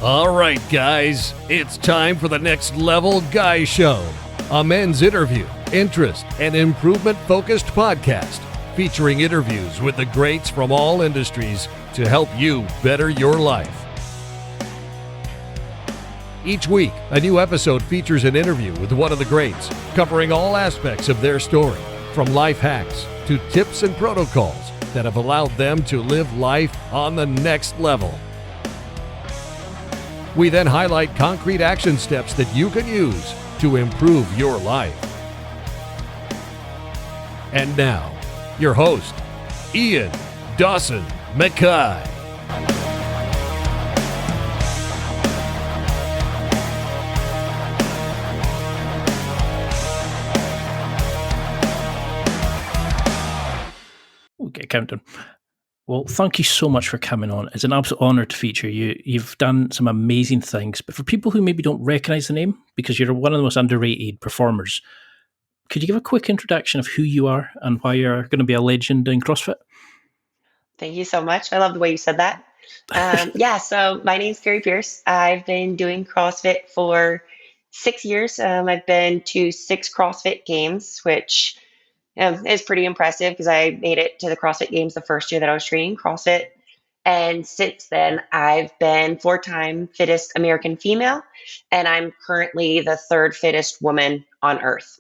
All right, guys, it's time for the Next Level Guy Show, a men's interview, interest, and improvement-focused podcast featuring interviews with the greats from all industries to help you better your life. Each week, a new episode features an interview with one of the greats, covering all aspects of their story, from life hacks to tips and protocols that have allowed them to live life on the next level. We then highlight concrete action steps that you can use to improve your life. And now, your host, Ian Dawson Mackay. Okay, counting. Well, thank you so much for coming on. It's an absolute honour to feature you. You've done some amazing things, but for people who maybe don't recognise the name, because you're one of the most underrated performers, could you give a quick introduction of who you are and why you're going to be a legend in CrossFit? Thank you so much. I love the way you said that. So my name's Kari Pearce. I've been doing CrossFit for 6 years. I've been to 6 CrossFit Games, which is pretty impressive because I made it to the CrossFit Games the first year that I was training CrossFit. And since then, I've been 4-time Fittest American Female, and I'm currently the 3rd fittest woman on earth.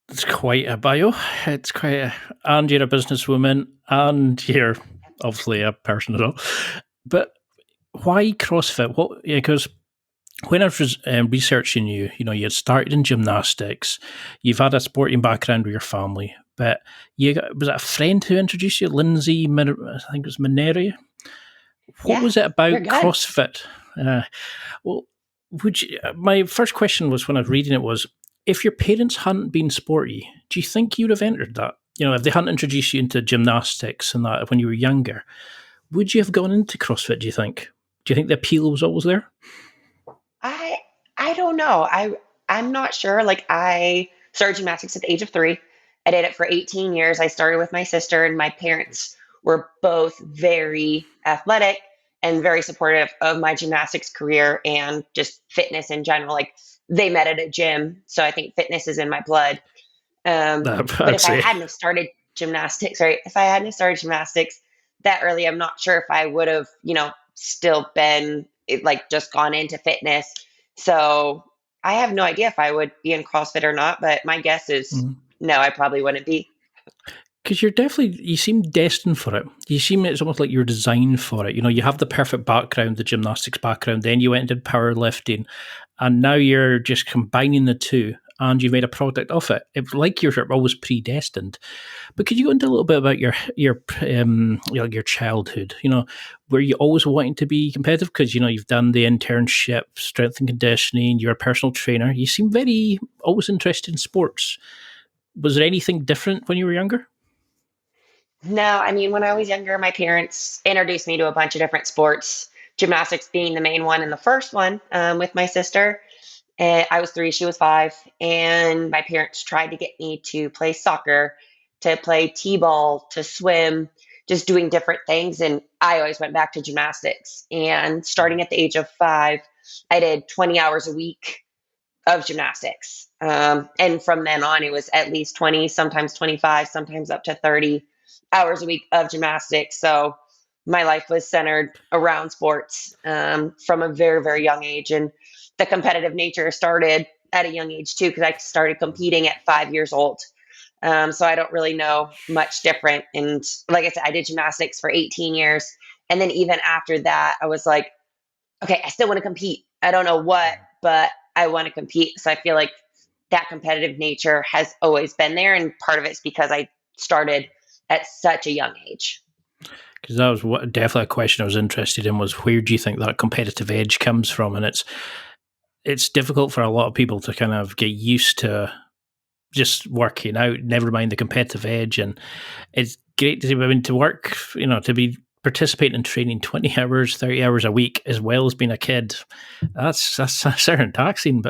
It's quite a bio. And you're a businesswoman, and you're obviously a person as well. But why CrossFit? Because when I was researching you, you had started in gymnastics. You've had a sporting background with your family, but was it a friend who introduced you, Lindsay? I think it was Mineria. What was it about CrossFit? My first question was when I was reading it was, if your parents hadn't been sporty, do you think you'd have entered that? If they hadn't introduced you into gymnastics and that when you were younger, would you have gone into CrossFit? Do you think? Do you think the appeal was always there? I don't know. I'm not sure. I started gymnastics at the age of 3. I did it for 18 years. I started with my sister, and my parents were both very athletic and very supportive of my gymnastics career and just fitness in general. They met at a gym, so I think fitness is in my blood. But if I hadn't started gymnastics that early, I'm not sure if I would have, still been just gone into fitness. So I have no idea if I would be in CrossFit or not, but my guess is no, I probably wouldn't be. Because you seem destined for it. It's almost like you're designed for it. You have the perfect background, the gymnastics background, then you went into powerlifting, and now you're just combining the two, and you've made a product of it. It's like you're always predestined. But could you go into a little bit about your childhood? Were you always wanting to be competitive? Because you've done the internship, strength and conditioning. You're a personal trainer. You seem very always interested in sports. Was there anything different when you were younger? No, when I was younger, my parents introduced me to a bunch of different sports, gymnastics being the main one and the first one with my sister. I was 3, she was 5, and my parents tried to get me to play soccer, to play t-ball, to swim, just doing different things. And I always went back to gymnastics. And starting at the age of 5, I did 20 hours a week of gymnastics. And from then on, it was at least 20, sometimes 25, sometimes up to 30 hours a week of gymnastics. So my life was centered around sports from a very, very young age. And the competitive nature started at a young age too, because I started competing at 5 years old. So I don't really know much different. And like I said, I did gymnastics for 18 years. And then even after that, I was like, okay, I still want to compete. I don't know what, but I want to compete. So I feel like that competitive nature has always been there. And part of it's because I started at such a young age. Because that was definitely a question I was interested in, was where do you think that competitive edge comes from? And it's difficult for a lot of people to kind of get used to just working out, never mind the competitive edge. And it's great to work, to be participating in training 20 hours, 30 hours a week, as well as being a kid. That's certain taxing.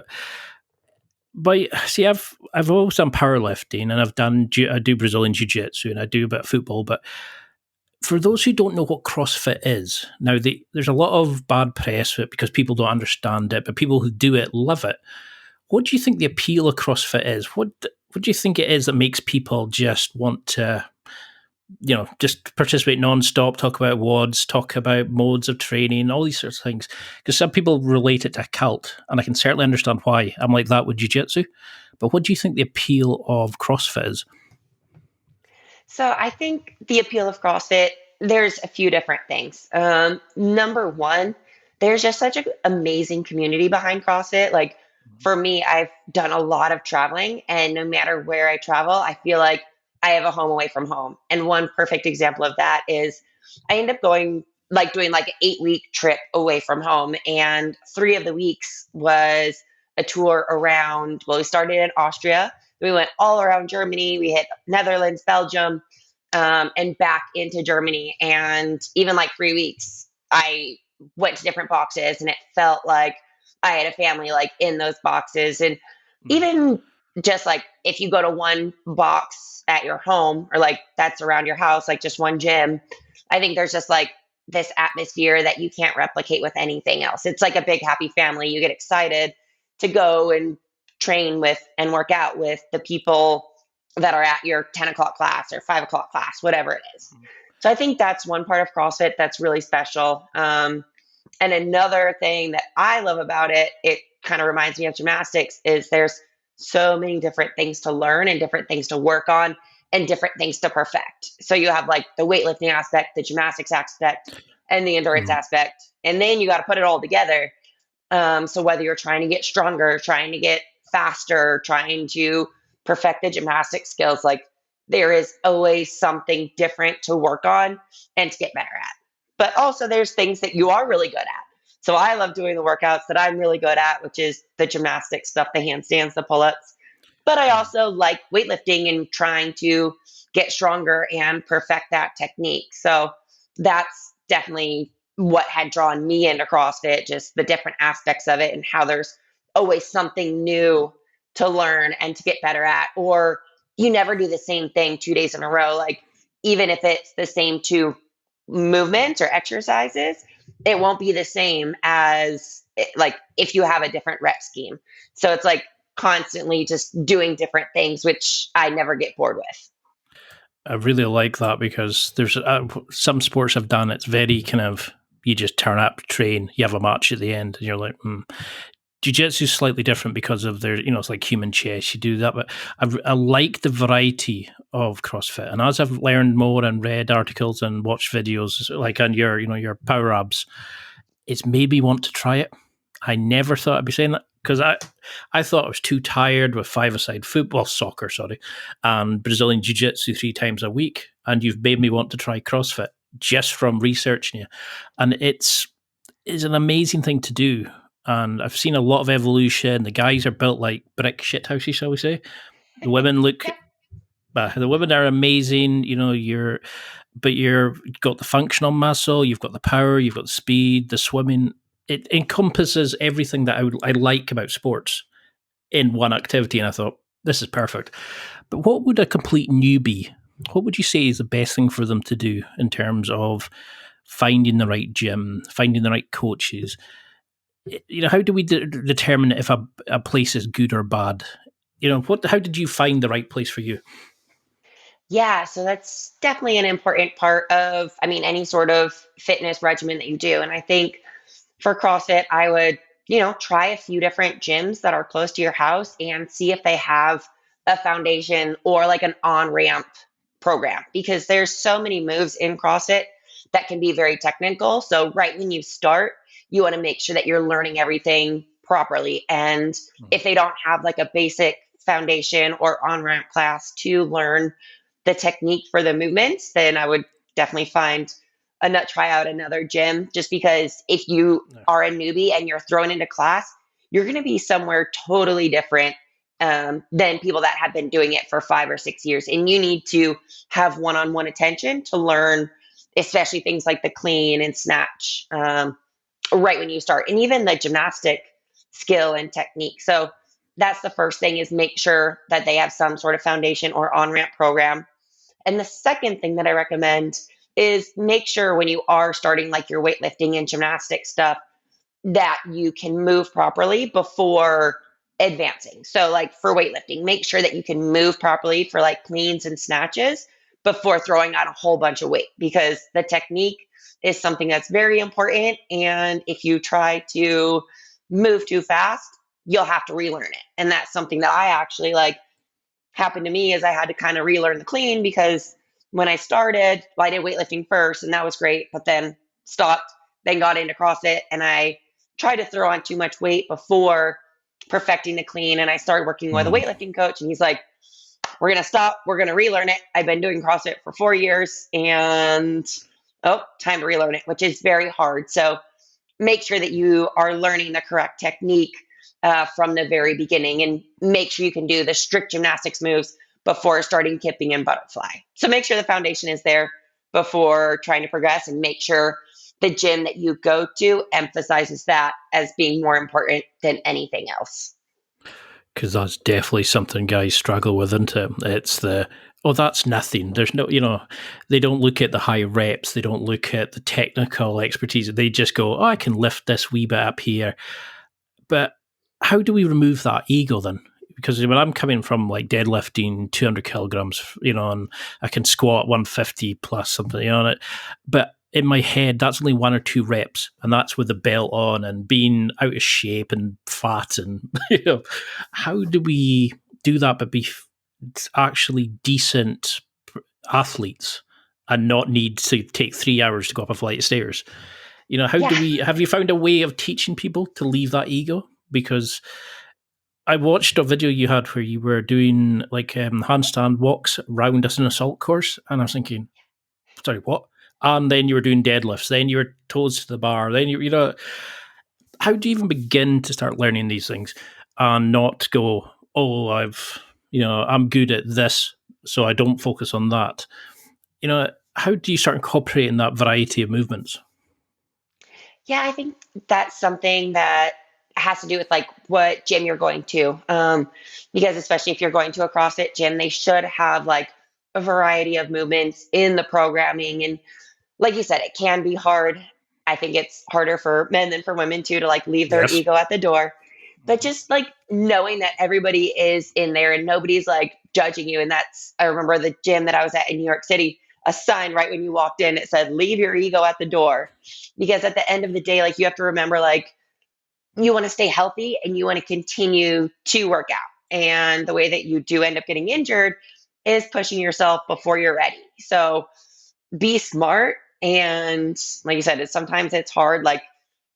But see, I've always done powerlifting, and I do Brazilian jiu-jitsu, and I do a bit of football. But For those who don't know what CrossFit is, now there's a lot of bad press for it because people don't understand it, but people who do it love it. What do you think the appeal of CrossFit is? What do you think it is that makes people just want to, just participate non-stop, talk about WODs, talk about modes of training, all these sorts of things? Because some people relate it to a cult, and I can certainly understand why. I'm like that with jiu-jitsu. But what do you think the appeal of CrossFit is? So I think the appeal of CrossFit, there's a few different things. Number one, there's just such an amazing community behind CrossFit. Like for me, I've done a lot of traveling, and no matter where I travel, I feel like I have a home away from home. And one perfect example of that is I end up doing like an 8 week trip away from home. And 3 of the weeks was a tour around, well, we started in Austria. We went all around Germany. We hit Netherlands, Belgium, and back into Germany. And even like 3 weeks, I went to different boxes, and it felt like I had a family like in those boxes. And even just like if you go to one box at your home or like that's around your house, like just one gym, I think there's just like this atmosphere that you can't replicate with anything else. It's like a big happy family. You get excited to go and train with and work out with the people that are at your 10 o'clock class or 5 o'clock class, whatever it is. So I think that's one part of CrossFit that's really special. And another thing that I love about it kind of reminds me of gymnastics, is there's so many different things to learn and different things to work on and different things to perfect. So you have like the weightlifting aspect, the gymnastics aspect, and the endurance aspect. And then you got to put it all together. So whether you're trying to get stronger, trying to get faster, trying to perfect the gymnastic skills, like there is always something different to work on and to get better at. But also there's things that you are really good at. So I love doing the workouts that I'm really good at, which is the gymnastic stuff, the handstands, the pull-ups. But I also like weightlifting and trying to get stronger and perfect that technique. So that's definitely what had drawn me into CrossFit, just the different aspects of it and how there's always something new to learn and to get better at. Or you never do the same thing 2 days in a row. Like even if it's the same two movements or exercises, it won't be the same as like if you have a different rep scheme. So it's like constantly just doing different things, which I never get bored with. I really like that because there's some sports I've done. It's very kind of, you just turn up, train, you have a match at the end, and you're like, Jiu-jitsu is slightly different because of their, it's like human chess. You do that, but I like the variety of CrossFit. And as I've learned more and read articles and watched videos, like on your PowerAbs, it's made me want to try it. I never thought I'd be saying that because I thought I was too tired with five-a-side soccer, and Brazilian Jiu-Jitsu 3 times a week. And you've made me want to try CrossFit just from researching you. And it's an amazing thing to do. And I've seen a lot of evolution. The guys are built like brick shithouses, shall we say. The women look, the women are amazing. You've got the functional muscle, you've got the power, you've got the speed, the swimming. It encompasses everything that I like about sports in one activity. And I thought, this is perfect. But what would a complete newbie, what would you say is the best thing for them to do in terms of finding the right gym, finding the right coaches? How do we determine if a place is good or bad? How did you find the right place for you? Yeah, so that's definitely an important part of, any sort of fitness regimen that you do. And I think for CrossFit, I would, try a few different gyms that are close to your house and see if they have a foundation or like an on-ramp program, because there's so many moves in CrossFit that can be very technical. So right when you start, you want to make sure that you're learning everything properly. And if they don't have like a basic foundation or on-ramp class to learn the technique for the movements, then I would definitely try out another gym, just because if you are a newbie and you're thrown into class, you're going to be somewhere totally different than people that have been doing it for 5 or 6 years. And you need to have one-on-one attention to learn, especially things like the clean and snatch right when you start, and even the gymnastic skill and technique. So that's the first thing, is make sure that they have some sort of foundation or on-ramp program. And the second thing that I recommend is make sure when you are starting like your weightlifting and gymnastics stuff that you can move properly before advancing. So, like for weightlifting, make sure that you can move properly for like cleans and snatches before throwing out a whole bunch of weight, because the technique is something that's very important. And if you try to move too fast, you'll have to relearn it. And that's something that I actually like happened to me, is I had to kind of relearn the clean, because when I started, well, I did weightlifting first and that was great, but then stopped, then got into CrossFit, and I tried to throw on too much weight before perfecting the clean. And I started working with a weightlifting coach, and he's like, we're going to stop. We're going to relearn it. I've been doing CrossFit for 4 years and time to relearn it, which is very hard. So make sure that you are learning the correct technique from the very beginning, and make sure you can do the strict gymnastics moves before starting kipping and butterfly. So make sure the foundation is there before trying to progress, and make sure the gym that you go to emphasizes that as being more important than anything else. Because that's definitely something guys struggle with, isn't it? It's that's nothing. There's no, they don't look at the high reps. They don't look at the technical expertise. They just go, I can lift this wee bit up here. But how do we remove that ego then? Because when I'm coming from like deadlifting 200 kilograms, and I can squat 150 plus something, but in my head, that's only 1 or 2 reps, and that's with the belt on and being out of shape and fat. And how do we do that but be actually decent athletes and not need to take 3 hours to go up a flight of stairs? Have you found a way of teaching people to leave that ego? Because I watched a video you had where you were doing like handstand walks around an assault course, and I was thinking, sorry, what? And then you were doing deadlifts, then you were toes to the bar, then how do you even begin to start learning these things and not go, I'm good at this, so I don't focus on that? How do you start incorporating that variety of movements? Yeah, I think that's something that has to do with like what gym you're going to. Because especially if you're going to a CrossFit gym, they should have like a variety of movements in the programming. And like you said, it can be hard. I think it's harder for men than for women too, to like leave their ego at the door. But just like knowing that everybody is in there and nobody's like judging you. And I remember the gym that I was at in New York City, a sign right when you walked in, it said, leave your ego at the door. Because at the end of the day, like you have to remember, like you want to stay healthy and you want to continue to work out. And the way that you do end up getting injured is pushing yourself before you're ready. So be smart. And like you said, sometimes it's hard, like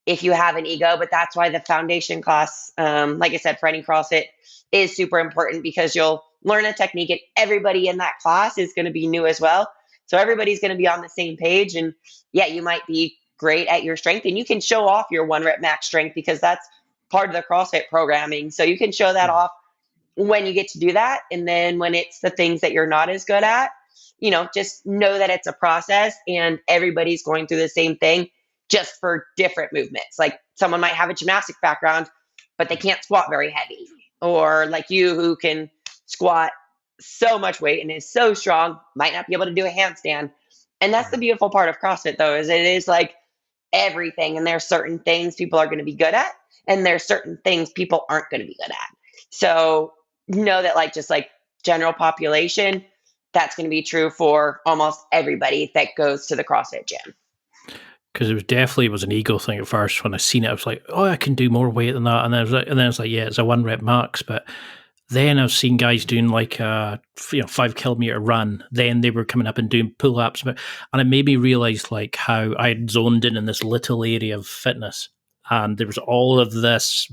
if you have an ego, but that's why the foundation class, like I said, for any CrossFit is super important, because you'll learn a technique and everybody in that class is going to be new as well. So everybody's going to be on the same page. And yeah, you might be great at your strength and you can show off your 1 rep max strength, because that's part of the CrossFit programming. So you can show that off when you get to do that. And then when it's the things that you're not as good at, just know that it's a process and everybody's going through the same thing, just for different movements. Like someone might have a gymnastics background, but they can't squat very heavy. Or like you, who can squat so much weight and is so strong, might not be able to do a handstand. And that's the beautiful part of CrossFit though, is it is like everything. And there's certain things people are going to be good at, and there's certain things people aren't going to be good at. So know that like, just like general population, that's going to be true for almost everybody that goes to the CrossFit gym. Because it was an ego thing at first. When I seen it, I was like, oh, I can do more weight than that. And then I was like, yeah, it's a 1 rep max. But then I've seen guys doing like a 5 kilometer run. Then they were coming up and doing pull ups, and it made me realize like how I had zoned in this little area of fitness, and there was all of this,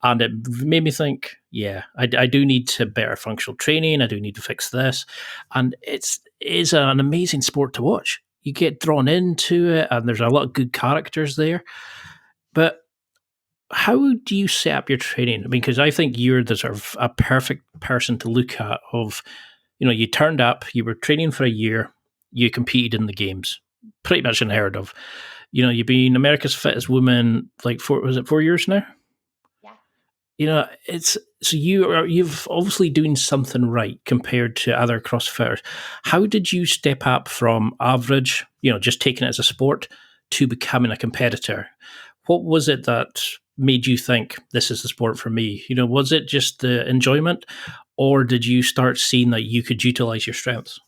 and it made me think, yeah, I do need to better functional training. I do need to fix this, and it is an amazing sport to watch. You get drawn into it, and there's a lot of good characters there. But how do you set up your training? I mean, because I think you're the sort of a perfect person to look at. You turned up, you were training for a year, you competed in the games, pretty much unheard of. You've been America's fittest woman like 4 years now? Yeah. So you've obviously doing something right compared to other CrossFitters. How did you step up from average, just taking it as a sport, to becoming a competitor? What was it that made you think this is the sport for me? Was it just the enjoyment, or did you start seeing that you could utilize your strengths?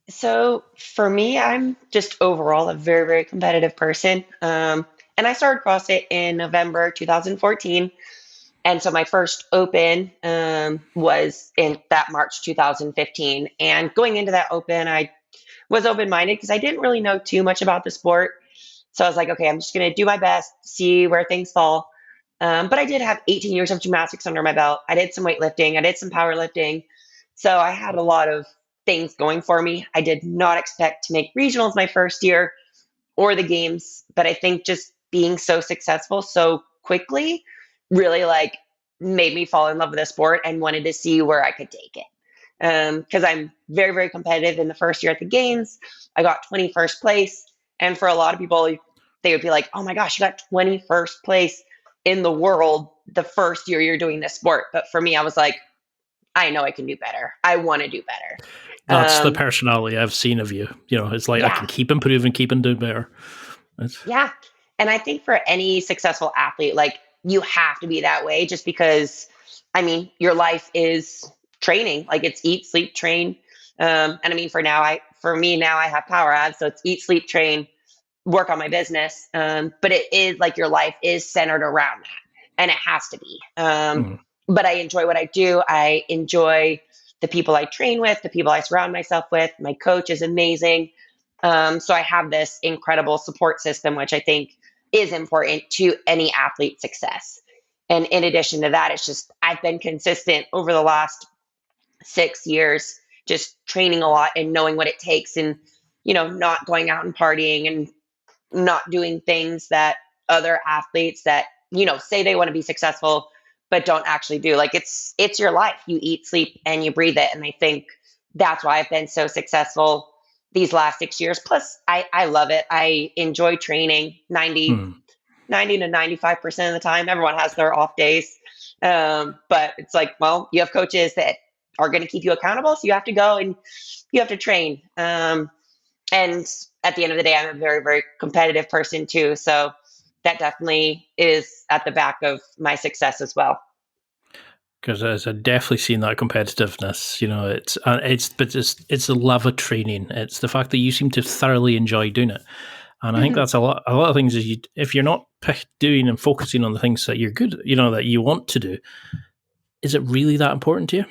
So for me, I'm just overall a very, very competitive person. And I started CrossFit in November 2014. And so my first open was in that March 2015. And going into that open, I was open-minded because I didn't really know too much about the sport. So I was like, okay, I'm just going to do my best, see where things fall. But I did have 18 years of gymnastics under my belt. I did some weightlifting, I did some powerlifting. So I had a lot of things going for me. I did not expect to make regionals my first year or the games, but I think just being so successful so quickly really like made me fall in love with the sport and wanted to see where I could take it. Because I'm very, very competitive in the first year at the games. I got 21st place. And for a lot of people, they would be like, oh my gosh, you got 21st place in the world the first year you're doing this sport. But for me, I was like, I know I can do better. I want to do better. That's the personality I've seen of you. It's like I Yeah. can keep improving, keep doing better. Yeah. And I think for any successful athlete, like you have to be that way just because, I mean, your life is training. Like it's eat, sleep, train. And I mean, for me now, I have PowerAbs, so it's eat, sleep, train, work on my business. But it is like your life is centered around that, and it has to be. But I enjoy what I do. I enjoy the people I train with, the people I surround myself with. My coach is amazing. So I have this incredible support system, which I think is important to any athlete's success. And in addition to that, it's just I've been consistent over the last 6 years, just training a lot and knowing what it takes, and not going out and partying and not doing things that other athletes that say they want to be successful but don't actually do. Like it's your life. You eat, sleep, and you breathe it. And I think that's why I've been so successful these last 6 years. Plus, I love it. I enjoy training 90 to 95% of the time. Everyone has their off days. But it's like, well, you have coaches that are going to keep you accountable. So you have to go and you have to train. And at the end of the day, I'm a very, very competitive person too. So that definitely is at the back of my success as well. Because I've definitely seen that competitiveness. It's the love of training. It's the fact that you seem to thoroughly enjoy doing it, and I think that's a lot. A lot of things is if you're not doing and focusing on the things that you're good, that you want to do, is it really that important to you?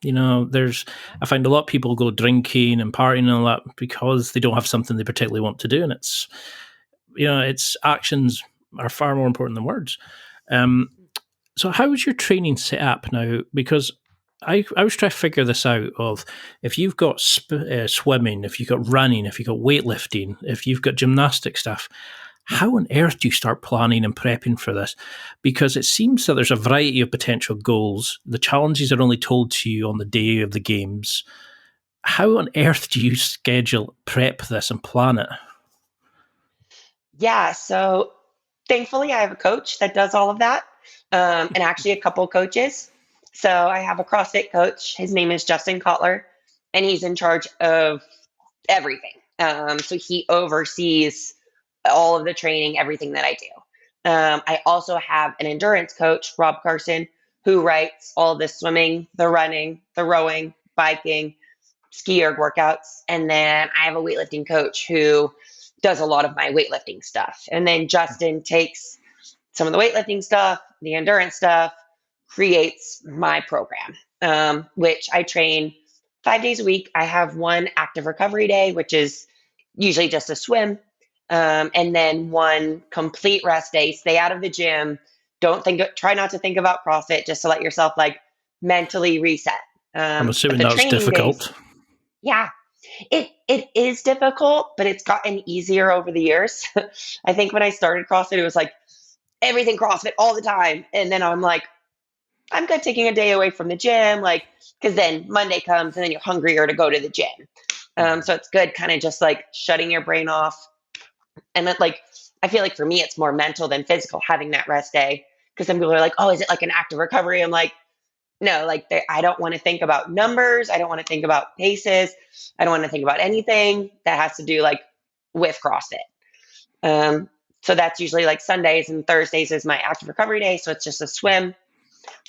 I find a lot of people go drinking and partying and all that because they don't have something they particularly want to do, and it's actions are far more important than words. So how is your training set up now? Because I was trying to figure this out of if you've got swimming, if you've got running, if you've got weightlifting, if you've got gymnastic stuff, how on earth do you start planning and prepping for this? Because it seems that there's a variety of potential goals. The challenges are only told to you on the day of the games. How on earth do you prep this and plan it? Yeah. So thankfully, I have a coach that does all of that. And actually a couple coaches. So I have a CrossFit coach. His name is Justin Kotler, and he's in charge of everything. So he oversees all of the training, everything that I do. I also have an endurance coach, Rob Carson, who writes all the swimming, the running, the rowing, biking, ski erg workouts. And then I have a weightlifting coach who does a lot of my weightlifting stuff. And then Justin takes some of the weightlifting stuff, the endurance stuff, creates my program, which I train 5 days a week. I have one active recovery day, which is usually just a swim, and then one complete rest day. Stay out of the gym. Try not to think about CrossFit, just to let yourself like mentally reset. I'm assuming that was difficult. Days, yeah, it is difficult, but it's gotten easier over the years. I think when I started CrossFit, it was like everything CrossFit all the time. And then I'm like, I'm good taking a day away from the gym, like, because then Monday comes and then you're hungrier to go to the gym. So it's good kind of just like shutting your brain off. And that, like, I feel like for me, it's more mental than physical having that rest day, Because some people are like, oh, is it like an active recovery? I'm like, no, like I don't want to think about numbers. I don't want to think about paces. I don't want to think about anything that has to do like with CrossFit. So that's usually like Sundays and Thursdays is my active recovery day. So it's just a swim.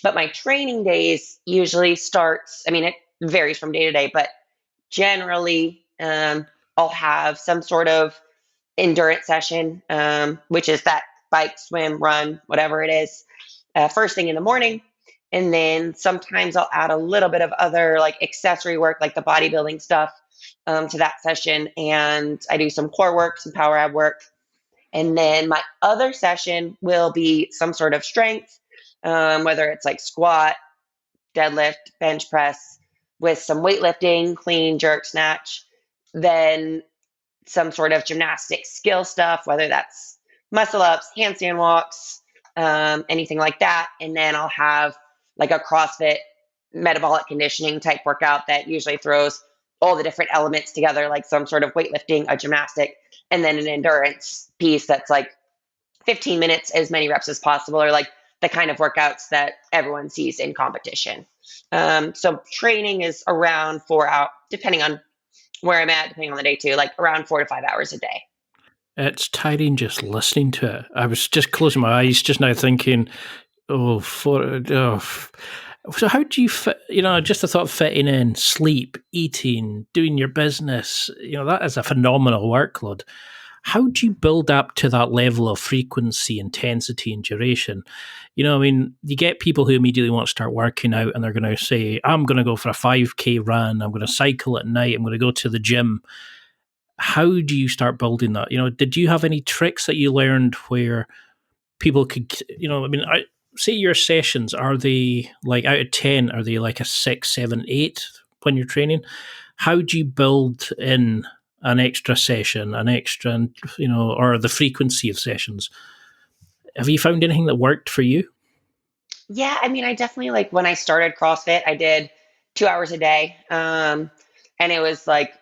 But my training days usually starts, I mean, it varies from day to day, but generally I'll have some sort of endurance session, which is that bike, swim, run, whatever it is, first thing in the morning. And then sometimes I'll add a little bit of other like accessory work, like the bodybuilding stuff, to that session. And I do some core work, some power ab work. And then my other session will be some sort of strength, whether it's like squat, deadlift, bench press with some weightlifting, clean, jerk, snatch. Then some sort of gymnastic skill stuff, whether that's muscle ups, handstand walks, anything like that. And then I'll have like a CrossFit metabolic conditioning type workout that usually throws all the different elements together, like some sort of weightlifting, a gymnastic, and then an endurance piece that's like 15 minutes, as many reps as possible, or like the kind of workouts that everyone sees in competition. So training is around 4 hours, depending on where I'm at, depending on the day too, like around 4 to 5 hours a day. It's tiring just listening to it. I was just closing my eyes just now thinking, oh. So how do you fit, just the thought of fitting in sleep, eating, doing your business, that is a phenomenal workload. How do you build up to that level of frequency, intensity, and duration? You get people who immediately want to start working out and they're going to say, I'm going to go for a 5K run. I'm going to cycle at night. I'm going to go to the gym. How do you start building that? Did you have any tricks that you learned where people could, say your sessions, are they like out of 10, are they like a 6, 7, 8 when you're training? How do you build in an extra session, or the frequency of sessions? Have you found anything that worked for you? Yeah, I mean, I definitely like when I started CrossFit, I did 2 hours a day. And it was like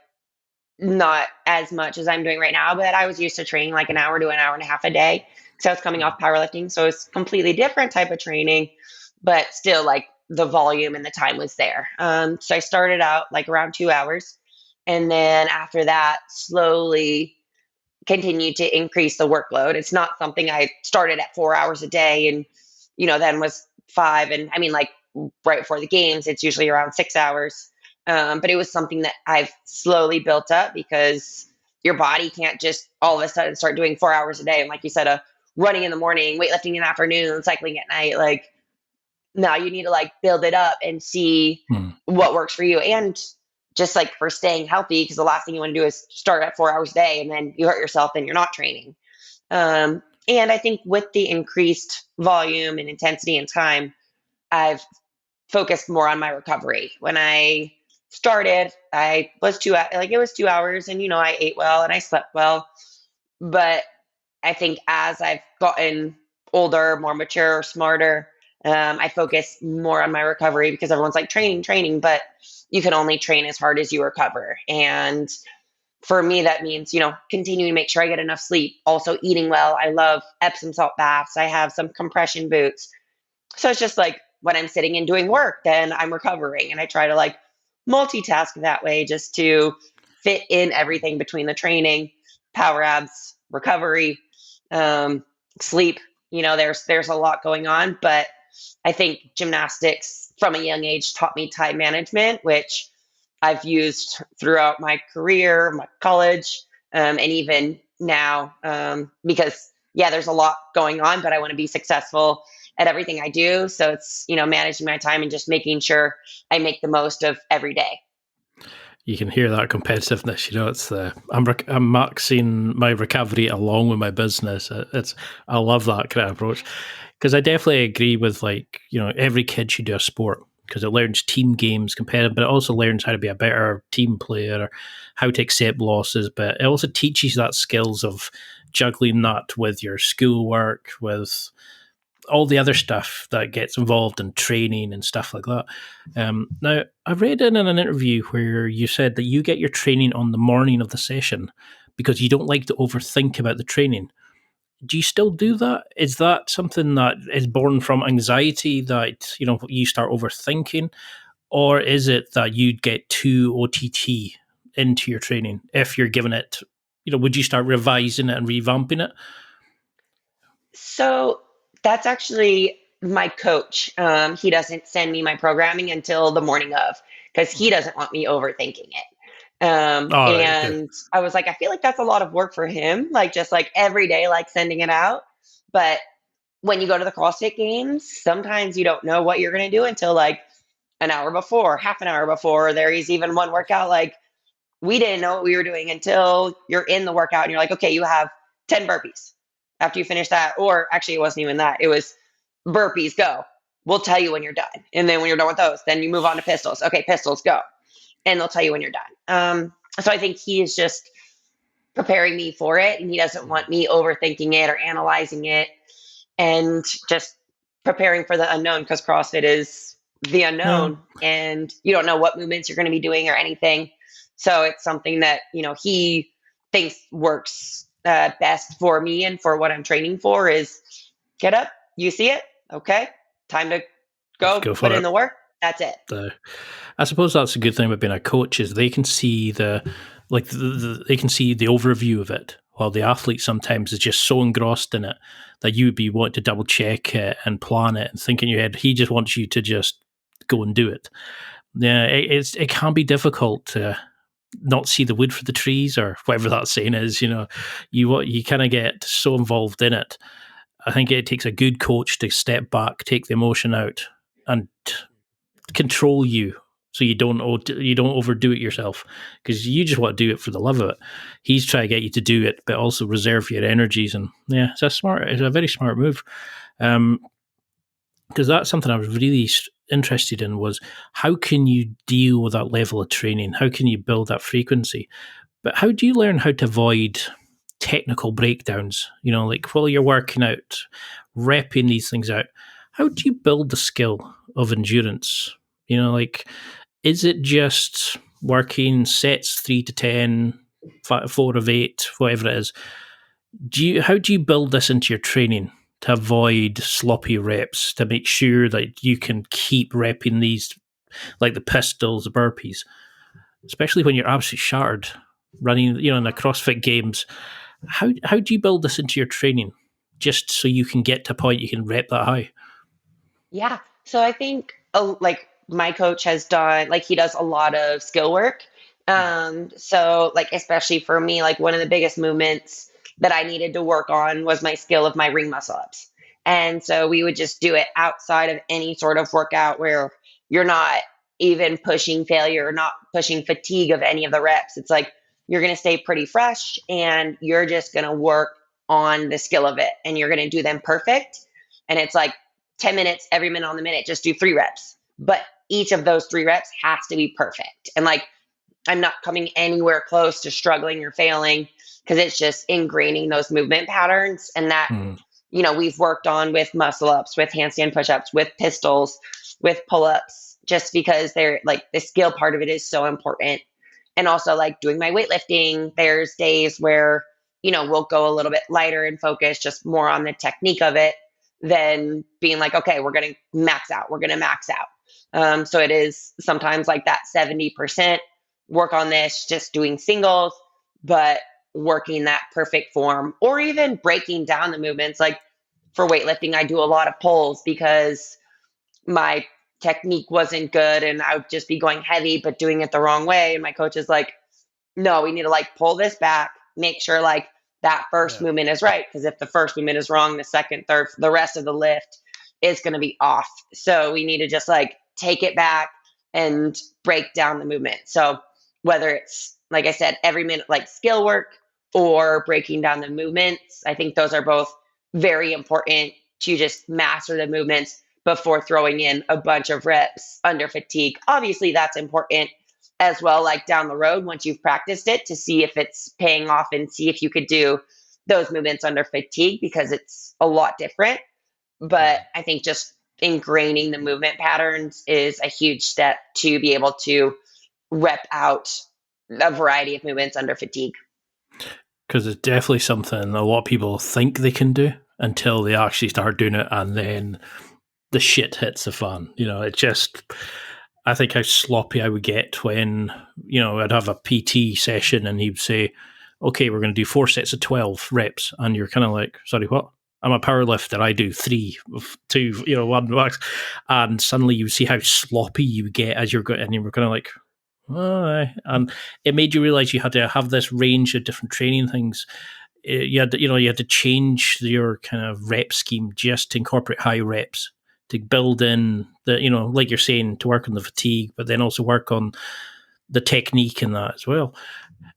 not as much as I'm doing right now, but I was used to training like an hour to an hour and a half a day. So I was coming off powerlifting. So it's completely different type of training, but still like the volume and the time was there. So I started out like around 2 hours. And then after that, slowly continued to increase the workload. It's not something I started at 4 hours a day and, then was 5. And I mean, like right before the games, it's usually around 6 hours. But it was something that I've slowly built up because your body can't just all of a sudden start doing 4 hours a day. And like you said, running in the morning, weightlifting in the afternoon, cycling at night. Like now you need to like build it up and see what works for you. And just like for staying healthy, because the last thing you want to do is start at 4 hours a day and then you hurt yourself and you're not training. And I think with the increased volume and intensity and time, I've focused more on my recovery. When I started, I was it was 2 hours and, I ate well and I slept well. But I think as I've gotten older, more mature, smarter, I focus more on my recovery because everyone's like training, but you can only train as hard as you recover. And for me, that means, continuing to make sure I get enough sleep, also eating well. I love Epsom salt baths. I have some compression boots. So it's just like when I'm sitting and doing work, then I'm recovering. And I try to like multitask that way just to fit in everything between the training, power abs, recovery, sleep. There's a lot going on, but I think gymnastics from a young age taught me time management, which I've used throughout my career, my college, and even now, because there's a lot going on, but I want to be successful at everything I do. So it's, managing my time and just making sure I make the most of every day. You can hear that competitiveness. It's I'm maxing my recovery along with my business. I love that kind of approach because I definitely agree with every kid should do a sport because it learns team games, competitive, but it also learns how to be a better team player, or how to accept losses. But it also teaches that skills of juggling that with your schoolwork, with all the other stuff that gets involved in training and stuff like that. Now, I read in an interview where you said that you get your training on the morning of the session because you don't like to overthink about the training. Do you still do that? Is that something that is born from anxiety that, you start overthinking? Or is it that you'd get too OTT into your training if you're giving it, would you start revising it and revamping it? So that's actually my coach. He doesn't send me my programming until the morning of because he doesn't want me overthinking it. All right, okay. And I was like, I feel like that's a lot of work for him, like just like every day, like sending it out. But when you go to the CrossFit Games, sometimes you don't know what you're going to do until like an hour before, half an hour before. There is even one workout like we didn't know what we were doing until you're in the workout and you're like, okay, you have 10 burpees after you finish that. Or actually, it wasn't even that. It was burpees, go. We'll tell you when you're done. And then when you're done with those, then you move on to pistols. Okay, pistols, go. And they'll tell you when you're done. So I think he is just preparing me for it. And he doesn't want me overthinking it or analyzing it and just preparing for the unknown because CrossFit is the Yeah. unknown and you don't know what movements you're going to be doing or anything. So it's something that, he thinks works best for me and for what I'm training for is get up, you see it. Okay. Time to Let's go go put for in it. the work. That's it. I suppose that's a good thing about being a coach is they can see they can see the overview of it, while the athlete sometimes is just so engrossed in it that you would be wanting to double check it and plan it and think in your head. He just wants you to just go and do it. Yeah, it can be difficult to not see the wood for the trees or whatever that saying is. You kind of get so involved in it. I think it takes a good coach to step back, take the emotion out, and control you so you don't overdo it yourself because you just want to do it for the love of it. He's trying to get you to do it, but also reserve your energies. And yeah, it's a very smart move. Because that's something I was really interested in was how can you deal with that level of training? How can you build that frequency? But how do you learn how to avoid technical breakdowns? Like while you're working out, repping these things out, how do you build the skill of endurance? Like, is it just working sets 3 to 10, 4 of 8, whatever it is? How do you build this into your training to avoid sloppy reps, to make sure that you can keep repping these, like the pistols, the burpees, especially when you're absolutely shattered running, in the CrossFit Games? How do you build this into your training just so you can get to a point you can rep that high? Yeah. So I think like my coach has done, like he does a lot of skill work. So like, especially for me, like one of the biggest movements that I needed to work on was my skill of my ring muscle ups. And so we would just do it outside of any sort of workout where you're not even pushing failure or not pushing fatigue of any of the reps. It's like you're going to stay pretty fresh and you're just going to work on the skill of it and you're going to do them perfect. And it's like 10 minutes, every minute on the minute, just do 3 reps. But each of those 3 reps has to be perfect. And like, I'm not coming anywhere close to struggling or failing because it's just ingraining those movement patterns. And that, we've worked on with muscle ups, with handstand push ups, with pistols, with pull ups, just because they're like the skill part of it is so important. And also like doing my weightlifting, there's days where, we'll go a little bit lighter and focus just more on the technique of it than being like, okay, we're going to max out. We're going to max out. So it is sometimes like that 70% work on this, just doing singles, but working that perfect form or even breaking down the movements. Like for weightlifting, I do a lot of pulls because my technique wasn't good and I would just be going heavy, but doing it the wrong way. And my coach is like, no, we need to like pull this back, make sure like that first movement is right. Because if the first movement is wrong, the second, third, the rest of the lift is going to be off. So we need to just like take it back and break down the movement. So whether it's, like I said, every minute, like skill work or breaking down the movements, I think those are both very important to just master the movements before throwing in a bunch of reps under fatigue. Obviously, that's important as well, like down the road, once you've practiced it to see if it's paying off and see if you could do those movements under fatigue because it's a lot different. But I think just ingraining the movement patterns is a huge step to be able to rep out a variety of movements under fatigue. Because it's definitely something a lot of people think they can do until they actually start doing it, and then the shit hits the fan. It just, I think how sloppy I would get when, I'd have a PT session and he'd say, okay, we're going to do 4 sets of 12 reps. And you're kind of like, sorry, what? I'm a power lifter. I do 3, 2, 1 max. And suddenly you see how sloppy you get as you're going, and you're kind of like, oh, and it made you realize you had to have this range of different training things. You had to change your kind of rep scheme just to incorporate high reps, to build in the, like you're saying, to work on the fatigue, but then also work on the technique in that as well.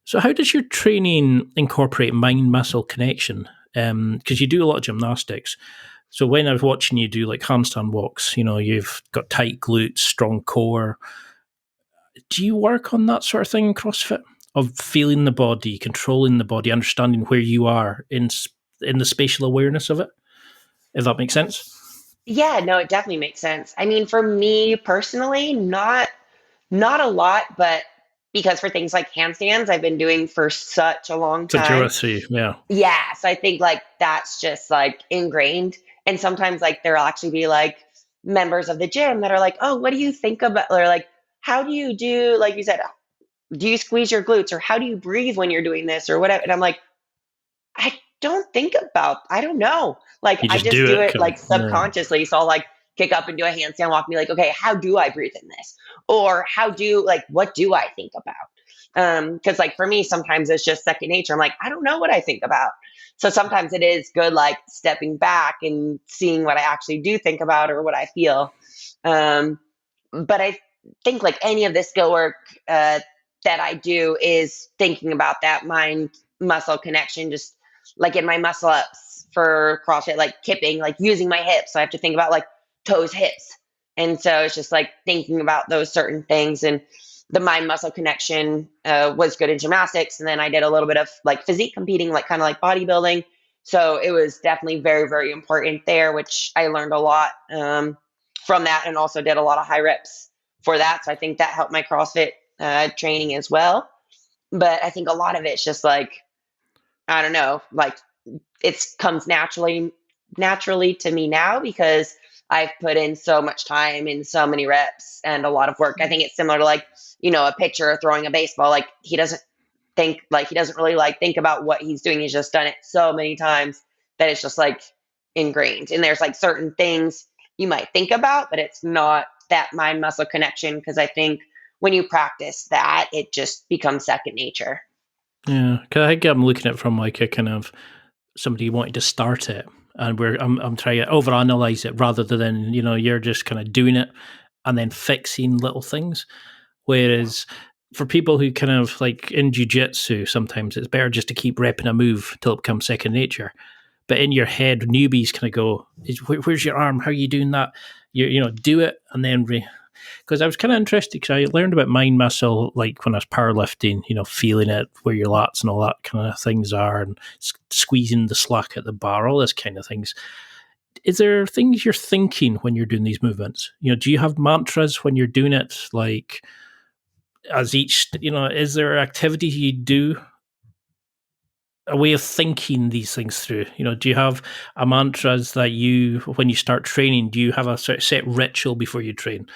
So how does your training incorporate mind-muscle connection? Because you do a lot of gymnastics. So when I was watching you do like handstand walks, you've got tight glutes, strong core. Do you work on that sort of thing in CrossFit? Of feeling the body, controlling the body, understanding where you are in the spatial awareness of it? If that makes sense? Yeah, no, it definitely makes sense. I mean, for me personally, not a lot, but because for things like handstands, I've been doing for such a long Such a time. risky, yeah. Yeah, so I think like that's just like ingrained. And sometimes like there'll actually be like members of the gym that are like, "Oh, what do you think about?" Or like, "How do you do?" Like you said, "Do you squeeze your glutes?" Or "How do you breathe when you're doing this?" Or whatever. And I'm like, I don't know. Like You I just just do do it, it kind like of. Yeah. subconsciously. So I'll like kick up and do a handstand walk and be like, okay, how do I breathe in this? Or what do I think about? Because like for me, sometimes it's just second nature. I'm like, I don't know what I think about. So sometimes it is good like stepping back and seeing what I actually do think about or what I feel. Um, but I think like any of the skill work that I do is thinking about that mind muscle connection, just like in my muscle ups for CrossFit, like kipping, like using my hips. So I have to think about like toes, hips. And so it's just like thinking about those certain things. And the mind muscle connection was good in gymnastics. And then I did a little bit of like physique competing, like kind of like bodybuilding. So it was definitely very, very important there, which I learned a lot from that, and also did a lot of high reps for that. So I think that helped my CrossFit training as well. But I think a lot of it's just like, I don't know, like it comes naturally to me now because I've put in so much time and so many reps and a lot of work. I think it's similar to like, a pitcher throwing a baseball. Like he doesn't really like think about what he's doing. He's just done it so many times that it's just like ingrained. And there's like certain things you might think about, but it's not that mind muscle connection, because I think when you practice that, it just becomes second nature. Yeah, because I think I'm looking at it from like a kind of somebody wanting to start it, and I'm trying to overanalyze it rather than you're just kind of doing it and then fixing little things. Whereas for people who kind of like in jiu-jitsu, sometimes it's better just to keep repping a move till it becomes second nature. But in your head, newbies kind of go, "Where's your arm? How are you doing that? Do it and then because I was kind of interested because I learned about mind muscle like when I was powerlifting, feeling it where your lats and all that kind of things are, and squeezing the slack at the bar, all this kind of things. Is there things you're thinking when you're doing these movements? Do you have mantras when you're doing it? Like as each, is there activities you do? A way of thinking these things through. Do you have a mantras that you, when you start training, do you have a sort of set ritual before you train?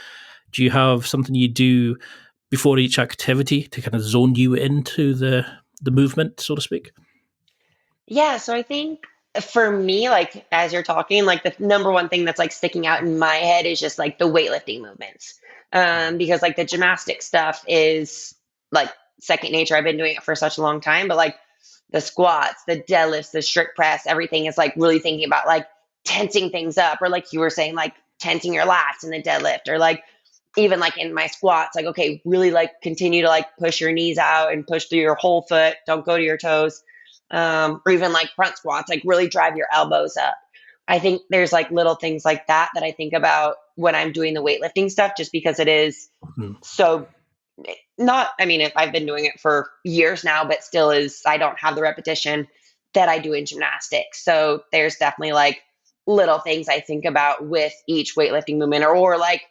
Do you have something you do before each activity to kind of zone you into the movement, so to speak? Yeah, so I think for me, like as you're talking, like the number one thing that's like sticking out in my head is just like the weightlifting movements. Because like the gymnastic stuff is like second nature. I've been doing it for such a long time, but like the squats, the deadlifts, the strict press, everything is like really thinking about like tensing things up, or like you were saying, like tensing your lats in the deadlift, or like even like in my squats, like, okay, really like continue to like push your knees out and push through your whole foot. Don't go to your toes. Or even like front squats, like really drive your elbows up. I think there's like little things like that that I think about when I'm doing the weightlifting stuff, just because it is Mhm. so not, I mean, I've been doing it for years now, but still is, I don't have the repetition that I do in gymnastics. So there's definitely like little things I think about with each weightlifting movement, or like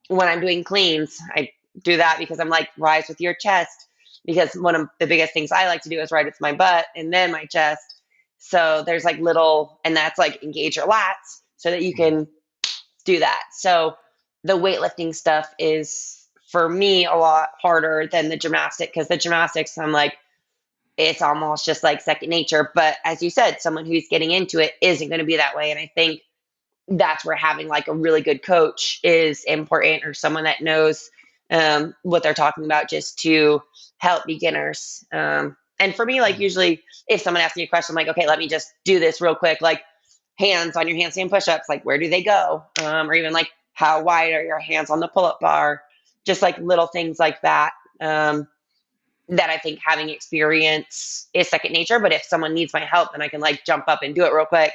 when I'm doing cleans, I do that because I'm like rise with your chest. because one of the biggest things I like to do is right, it's my butt and then my chest. So there's like and that's like engage your lats so that you can do that. So the weightlifting stuff is for me a lot harder than the gymnastic, because the gymnastics, I'm like, it's almost just like second nature. But as you said, someone who's getting into it isn't going to be that way. And I think that's where having like a really good coach is important, or someone that knows what they're talking about, just to help beginners. And for me, like usually if someone asks me a question, I'm like, okay, let me just do this real quick. Like hands on your handstand push-ups, like where do they go? Or even like how wide are your hands on the pull-up bar? Just like little things like that. That I think having experience is second nature. But if someone needs my help, then I can like jump up and do it real quick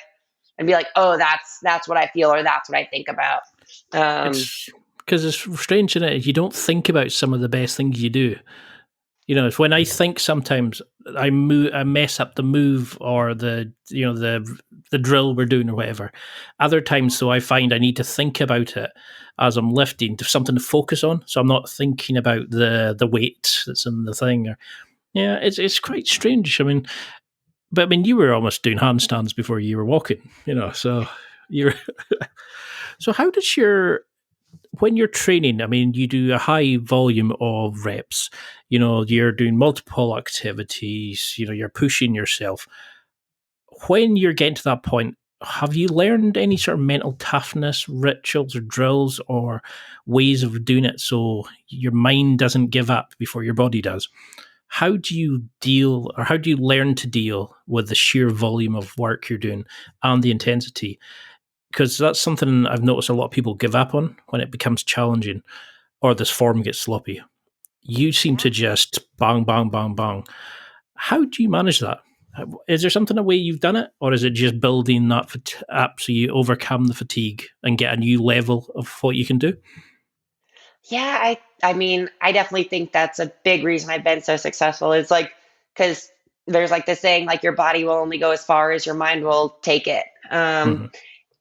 and be like, oh, that's what I feel, or that's what I think about. Because it's strange, isn't it? You don't think about some of the best things you do. You know, it's when I think sometimes I mess up the move or the drill we're doing or whatever. Other times, so I find I need to think about it as I'm lifting, to something to focus on. So I'm not thinking about the weight that's in the thing. It's quite strange. I mean, you were almost doing handstands before you were walking. You know, so you're. So how does when you're training, I mean, you do a high volume of reps, you know, you're doing multiple activities, you know, you're pushing yourself. When you're getting to that point, have you learned any sort of mental toughness rituals or drills or ways of doing it so your mind doesn't give up before your body does? How do you learn to deal with the sheer volume of work you're doing and the intensity? Because that's something I've noticed a lot of people give up on when it becomes challenging or this form gets sloppy. You seem to just bang, bang, bang, bang. How do you manage that? Is there something, a way you've done it? Or is it just building that up so you overcome the fatigue and get a new level of what you can do? Yeah, I mean, I definitely think that's a big reason I've been so successful, is like, because there's like this saying, like your body will only go as far as your mind will take it. Mm-hmm.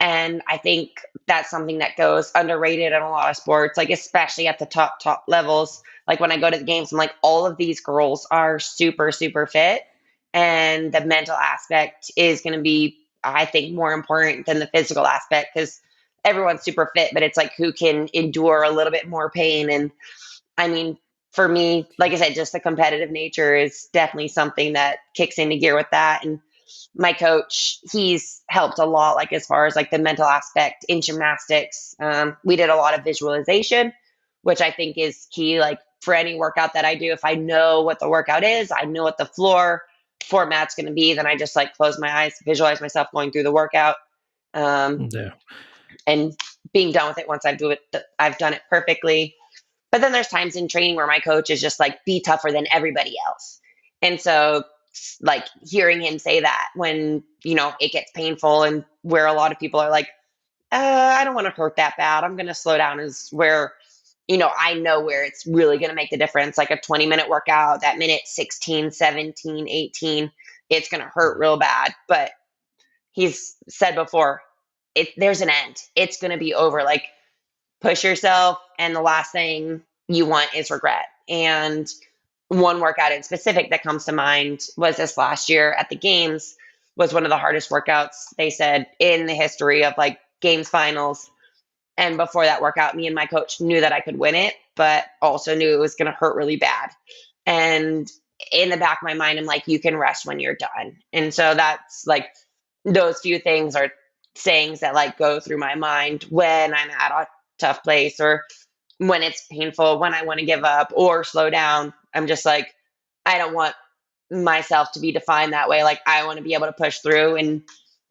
And I think that's something that goes underrated in a lot of sports, like especially at the top levels. Like when I go to the games, I'm like, all of these girls are super, super fit. And the mental aspect is going to be, I think, more important than the physical aspect, because everyone's super fit, but it's like who can endure a little bit more pain. And I mean, for me, like I said, just the competitive nature is definitely something that kicks into gear with that. And my coach, he's helped a lot, like as far as like the mental aspect in gymnastics. We did a lot of visualization, which I think is key. Like for any workout that I do, if I know what the workout is, I know what the floor format's going to be, then I just like close my eyes, visualize myself going through the workout, and being done with it. Once I've done it perfectly. But then there's times in training where my coach is just like, be tougher than everybody else. And so like hearing him say that when, you know, it gets painful, and where a lot of people are like, I don't want to hurt that bad, I'm going to slow down, is where, you know, I know where it's really going to make the difference. Like a 20-minute workout, that minute 16, 17, 18, it's going to hurt real bad. But he's said before, there's an end. It's going to be over. Like push yourself. And the last thing you want is regret. And one workout in specific that comes to mind was this last year at the games, was one of the hardest workouts, they said, in the history of like games finals. And before that workout, me and my coach knew that I could win it, but also knew it was going to hurt really bad. And in the back of my mind, I'm like, you can rest when you're done. And so that's like, those few things are sayings that like go through my mind when I'm at a tough place, or when it's painful, when I want to give up or slow down. I'm just like, I don't want myself to be defined that way. Like I want to be able to push through, and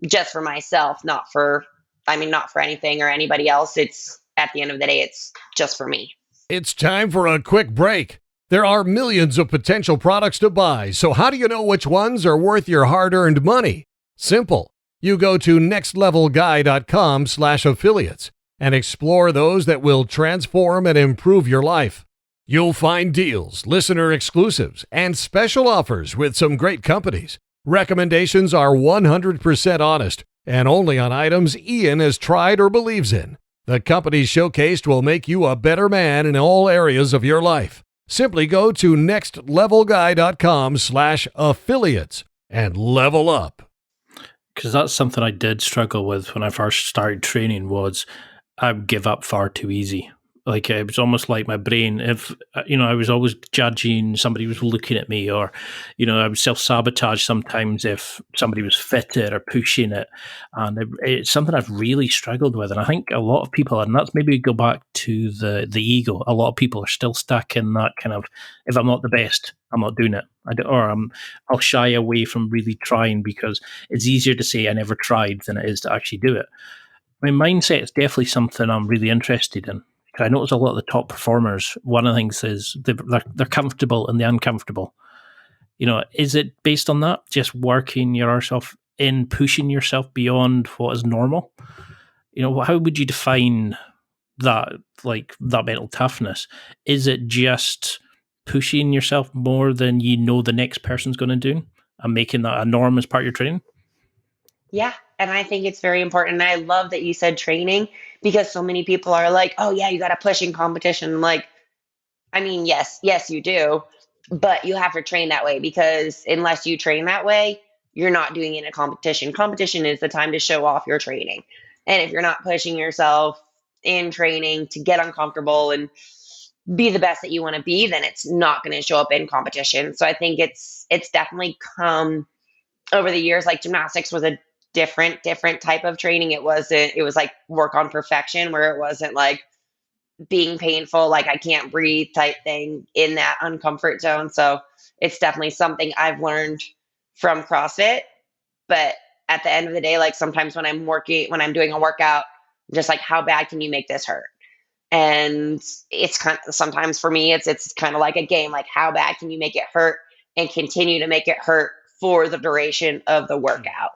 just for myself, not for anything or anybody else. It's at the end of the day, it's just for me. It's time for a quick break. There are millions of potential products to buy, so how do you know which ones are worth your hard-earned money? Simple. You go to nextlevelguy.com/affiliates and explore those that will transform and improve your life. You'll find deals, listener exclusives, and special offers with some great companies. Recommendations are 100% honest and only on items Ian has tried or believes in. The companies showcased will make you a better man in all areas of your life. Simply go to nextlevelguy.com/affiliates and level up. Because that's something I did struggle with when I first started training was I would give up far too easy. Like it was almost like my brain, if I was always judging somebody was looking at me, or I would self-sabotage sometimes if somebody was fitter or pushing it. And it's something I've really struggled with. And I think a lot of people, and that's maybe go back to the ego, a lot of people are still stuck in that kind of, if I'm not the best, I'm not doing it. I'll shy away from really trying because it's easier to say I never tried than it is to actually do it. My mindset is definitely something I'm really interested in. I notice a lot of the top performers, one of the things is they're comfortable in the uncomfortable. Is it based on that? Just working your arse off in pushing yourself beyond what is normal? How would you define that, like that mental toughness? Is it just pushing yourself more than the next person's going to do and making that a norm as part of your training? Yeah. And I think it's very important. And I love that you said training because so many people are like, oh, yeah, you got to push in competition. Like, I mean, yes, you do, but you have to train that way because unless you train that way, you're not doing it in a competition. Competition is the time to show off your training. And if you're not pushing yourself in training to get uncomfortable and be the best that you want to be, then it's not going to show up in competition. So I think it's definitely come over the years. Like gymnastics was a different type of training. It was like work on perfection where it wasn't like being painful, like I can't breathe type thing in that uncomfort zone. So it's definitely something I've learned from CrossFit. But at the end of the day, like sometimes when I'm doing a workout, I'm just like, how bad can you make this hurt? And it's kind of sometimes for me, it's kind of like a game. Like, how bad can you make it hurt and continue to make it hurt for the duration of the workout?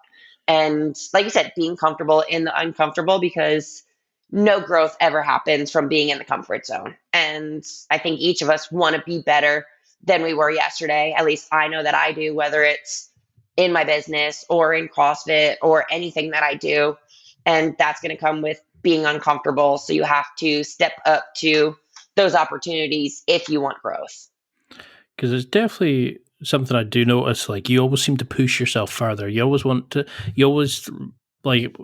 And like you said, being comfortable in the uncomfortable because no growth ever happens from being in the comfort zone. And I think each of us want to be better than we were yesterday. At least I know that I do, whether it's in my business or in CrossFit or anything that I do. And that's going to come with being uncomfortable. So you have to step up to those opportunities if you want growth. Because it's definitely something I do notice. Like you always seem to push yourself further. You always like,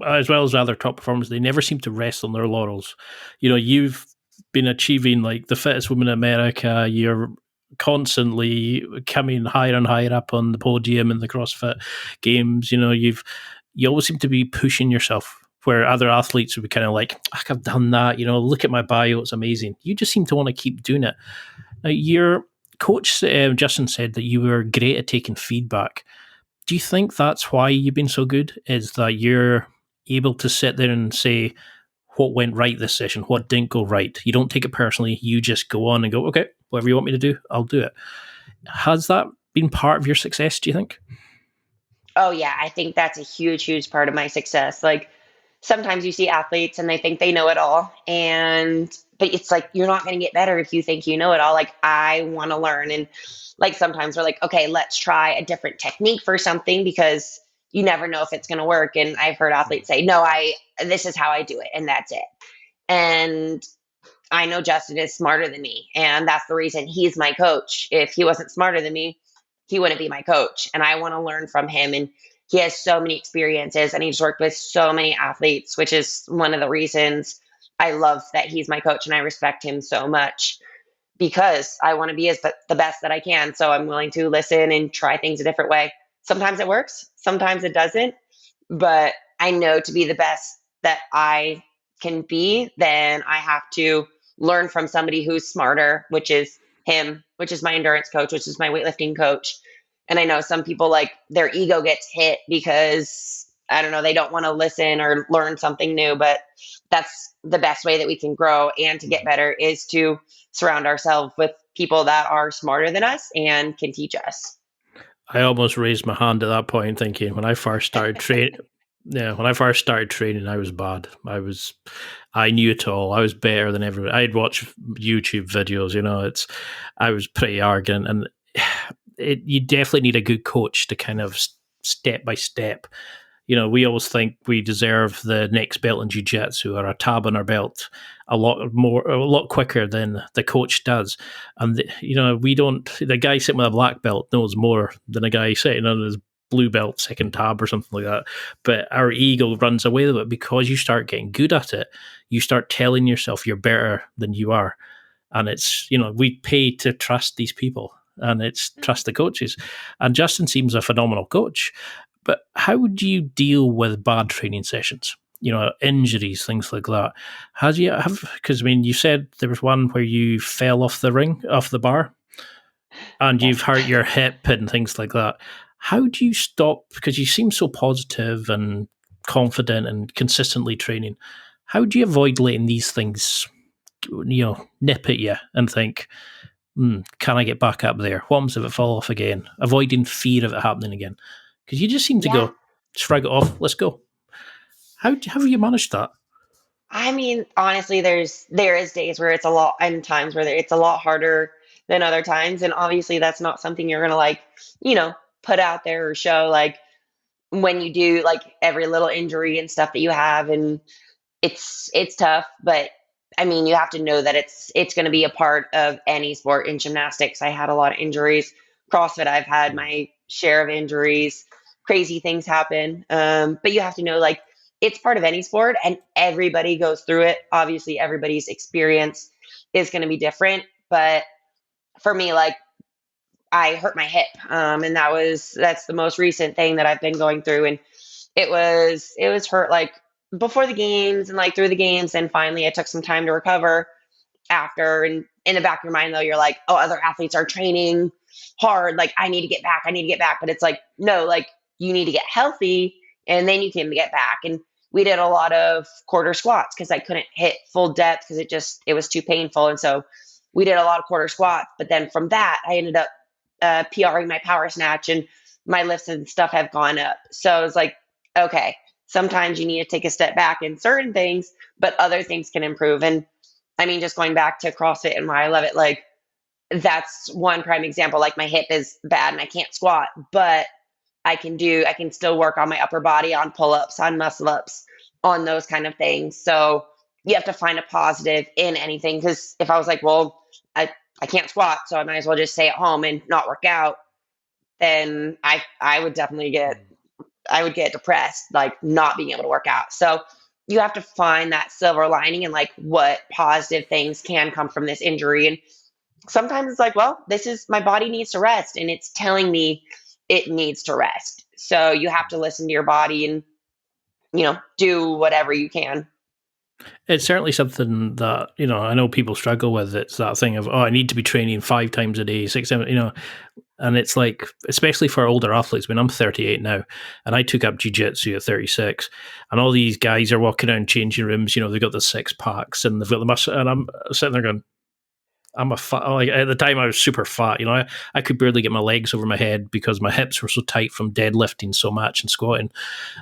as well as other top performers, they never seem to rest on their laurels. You've been achieving like the fittest woman in America. You're constantly coming higher and higher up on the podium in the CrossFit Games. You always seem to be pushing yourself. Where other athletes would be kind of like, I've done that. Look at my bio; it's amazing. You just seem to want to keep doing it. Now, your coach Justin said that you were great at taking feedback. Do you think that's why you've been so good? Is that you're able to sit there and say what went right this session, what didn't go right? You don't take it personally. You just go on and go, okay, whatever you want me to do, I'll do it. Has that been part of your success, do you think? Oh, yeah. I think that's a huge part of my success. Like sometimes you see athletes and they think they know it all. But it's like, you're not going to get better if you think you know it all. Like, I want to learn. And like, sometimes we're like, okay, let's try a different technique for something because you never know if it's going to work. And I've heard athletes say, no, this is how I do it. And that's it. And I know Justin is smarter than me. And that's the reason he's my coach. If he wasn't smarter than me, he wouldn't be my coach. And I want to learn from him. And he has so many experiences and he's worked with so many athletes, which is one of the reasons I love that he's my coach and I respect him so much because I want to be the best that I can. So I'm willing to listen and try things a different way. Sometimes it works, sometimes it doesn't, but I know to be the best that I can be, then I have to learn from somebody who's smarter, which is him, which is my endurance coach, which is my weightlifting coach. And I know some people like their ego gets hit because I don't know, they don't want to listen or learn something new, but that's the best way that we can grow and to get better is to surround ourselves with people that are smarter than us and can teach us. I almost raised my hand at that point thinking when I first started training. Yeah, when I first started training, I was bad. I knew it all. I was better than everyone. I'd watch YouTube videos. I was pretty arrogant, and you definitely need a good coach to kind of step by step We always think we deserve the next belt in jiu-jitsu or a tab on our belt a lot quicker than the coach does. And, we don't, the guy sitting with a black belt knows more than a guy sitting on his blue belt, second tab or something like that. But our ego runs away with it because you start getting good at it. You start telling yourself you're better than you are. And it's, we pay to trust these people, and it's trust the coaches. And Justin seems a phenomenal coach. But how would you deal with bad training sessions? Injuries, things like that. Because you said there was one where you fell off the bar, and you've hurt your hip and things like that. How do you stop? Because you seem so positive and confident and consistently training. How do you avoid letting these things, nip at you and think, can I get back up there? What happens if it fall off again? Avoiding fear of it happening again. Because you just seem to go, shrug it off, let's go. How have you managed that? I mean, honestly, there is days where it's a lot, and times where it's a lot harder than other times. And obviously, that's not something you're going to put out there or show when you do every little injury and stuff that you have. And it's tough, but I mean, you have to know that it's going to be a part of any sport. In gymnastics, I had a lot of injuries. CrossFit, I've had my share of injuries. Crazy things happen. But you have to know, it's part of any sport, and everybody goes through it. Obviously, everybody's experience is going to be different. But for me, I hurt my hip. And that's the most recent thing that I've been going through. And it was hurt before the games and through the games. And finally I took some time to recover after. And in the back of your mind though, you're like, oh, other athletes are training hard. I need to get back. But it's no, you need to get healthy and then you can get back. And we did a lot of quarter squats because I couldn't hit full depth because it was too painful. And so we did a lot of quarter squats. But then from that, I ended up PRing my power snatch, and my lifts and stuff have gone up. So I was like, okay, sometimes you need to take a step back in certain things, but other things can improve. And I mean, just going back to CrossFit and why I love it, that's one prime example. My hip is bad and I can't squat, but I can still work on my upper body, on pull-ups, on muscle ups, on those kind of things. So you have to find a positive in anything. Because if I was well, I can't squat, so I might as well just stay at home and not work out, then I would definitely get depressed, not being able to work out. So you have to find that silver lining and what positive things can come from this injury. And sometimes it's well, my body needs to rest, and it's telling me it needs to rest. So you have to listen to your body and, do whatever you can. It's certainly something that, I know people struggle with. It's that thing of, I need to be training 5 times a day, 6, 7, and it's especially for older athletes. I mean, I'm 38 now, and I took up jiu-jitsu at 36, and all these guys are walking around changing rooms, they've got the 6 packs and they've got the muscle, and I'm sitting there going, I'm a fat, at the time I was super fat, I could barely get my legs over my head because my hips were so tight from deadlifting so much and squatting.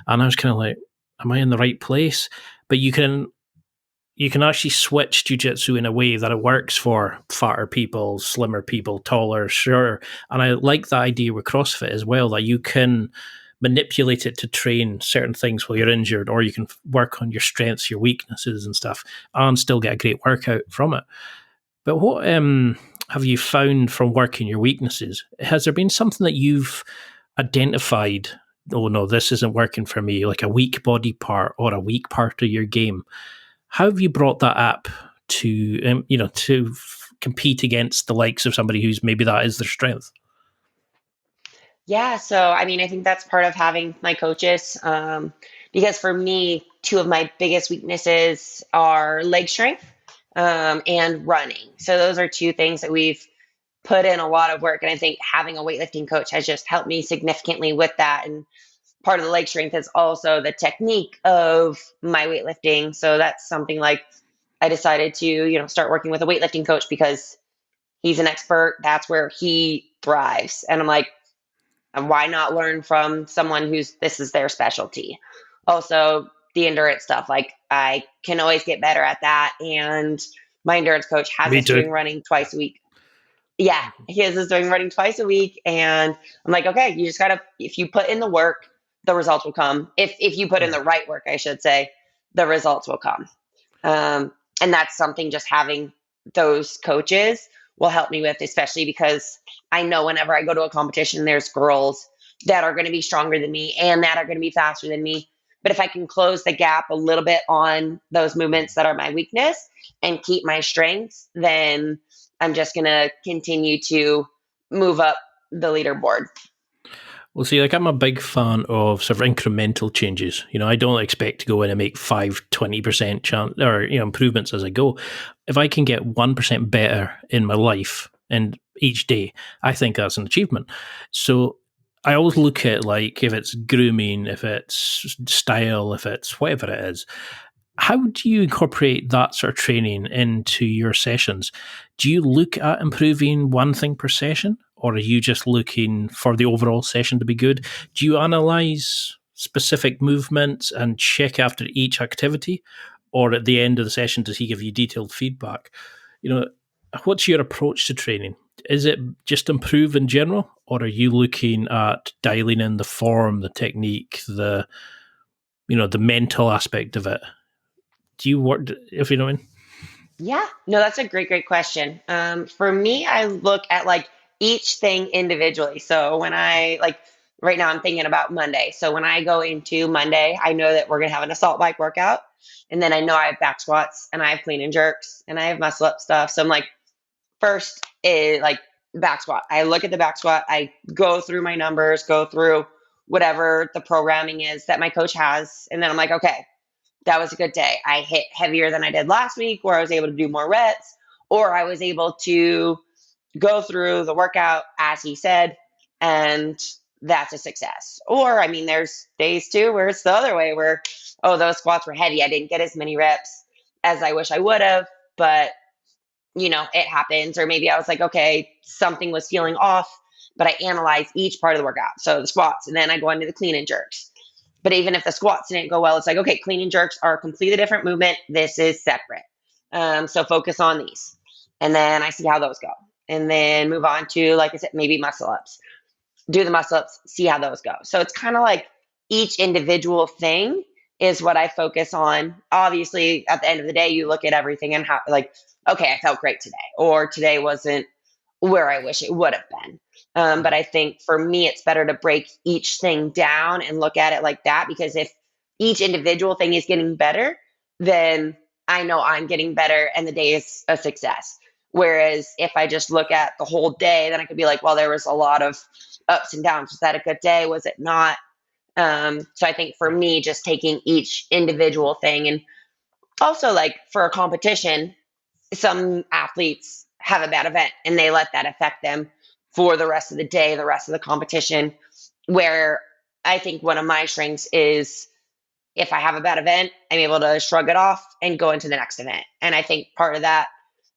And I was kind of like, am I in the right place? But you can actually switch jiu-jitsu in a way that it works for fatter people, slimmer people, taller, sure. And I like the idea with CrossFit as well, that you can manipulate it to train certain things while you're injured, or you can work on your strengths, your weaknesses and stuff, and still get a great workout from it. But what have you found from working your weaknesses? Has there been something that you've identified, oh no, this isn't working for me, like a weak body part or a weak part of your game? How have you brought that up to, to compete against the likes of somebody who's maybe that is their strength? Yeah. So, I mean, I think that's part of having my coaches. Because for me, 2 of my biggest weaknesses are leg strength, and running. So those are 2 things that we've put in a lot of work. And I think having a weightlifting coach has just helped me significantly with that. And part of the leg strength is also the technique of my weightlifting. So that's something I decided to, start working with a weightlifting coach because he's an expert. That's where he thrives. And I'm like, and why not learn from someone this is their specialty? Also, the endurance stuff, I can always get better at that. And my endurance coach has us doing running twice a week. Yeah, he has us doing running twice a week. And I'm like, okay, you just gotta, if you put in the work, the results will come. If you put in the right work, I should say, the results will come. And that's something just having those coaches will help me with, especially because I know whenever I go to a competition, there's girls that are going to be stronger than me and that are going to be faster than me. But if I can close the gap a little bit on those movements that are my weakness and keep my strengths, then I'm just going to continue to move up the leaderboard. Well, see, like I'm a big fan of sort of incremental changes. I don't expect to go in and make 20% chance or improvements as I go. If I can get 1% better in my life and each day, I think that's an achievement. So I always look at like if it's grooming, if it's style, if it's whatever it is. How do you incorporate that sort of training into your sessions? Do you look at improving one thing per session, or are you just looking for the overall session to be good? Do you analyze specific movements and check after each activity, or at the end of the session does he give you detailed feedback? What's your approach to training? Is it just improve in general, or are you looking at dialing in the form, the technique, the mental aspect of it? Do you work, if you know what I mean? Yeah, no, that's a great question. For me, I look at like each thing individually. So when I like right now, I'm thinking about Monday. So when I go into Monday, I know that we're gonna have an assault bike workout, and then I know I have back squats and I have clean and jerks and I have muscle up stuff. So I'm like, first is like back squat. I look at the back squat. I go through my numbers, go through whatever the programming is that my coach has, and then I'm like, okay, that was a good day. I hit heavier than I did last week, where I was able to do more reps, or I was able to go through the workout as he said, and that's a success. Or, I mean, there's days too where it's the other way where, oh, those squats were heavy. I didn't get as many reps as I wish I would have, but it happens. Or maybe I was like, okay, something was feeling off, but I analyze each part of the workout. So the squats, and then I go into the clean and jerks. But even if the squats didn't go well, it's like, okay, clean and jerks are a completely different movement. This is separate. So focus on these. And then I see how those go. And then move on to, like I said, maybe muscle ups. Do the muscle ups, see how those go. So it's kind of like each individual thing is what I focus on. Obviously, at the end of the day, you look at everything and how, like, okay, I felt great today, or today wasn't where I wish it would have been. But I think for me, it's better to break each thing down and look at it like that, because if each individual thing is getting better, then I know I'm getting better and the day is a success. Whereas if I just look at the whole day, then I could be like, well, there was a lot of ups and downs. Was that a good day? Was it not? So I think for me, just taking each individual thing, and also like for a competition, some athletes have a bad event and they let that affect them for the rest of the day, the rest of the competition, where I think one of my strengths is if I have a bad event, I'm able to shrug it off and go into the next event. And I think part of that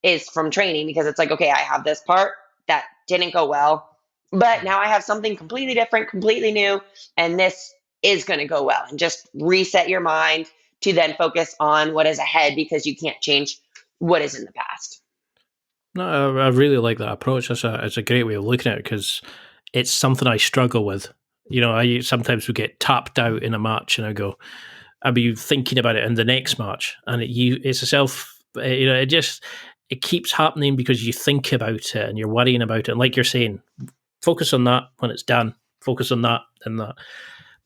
is from training, because it's like, okay, I have this part that didn't go well, but now I have something completely different, completely new, and this is going to go well. And just reset your mind to then focus on what is ahead, because you can't change what is in the past. No, I really like that approach. It's a great way of looking at it, because it's something I struggle with. I sometimes would get tapped out in a match, and I'd be thinking about it in the next match, and it's a self. It keeps happening because you think about it and you're worrying about it. And like you're saying, focus on that when it's done. Focus on that and that.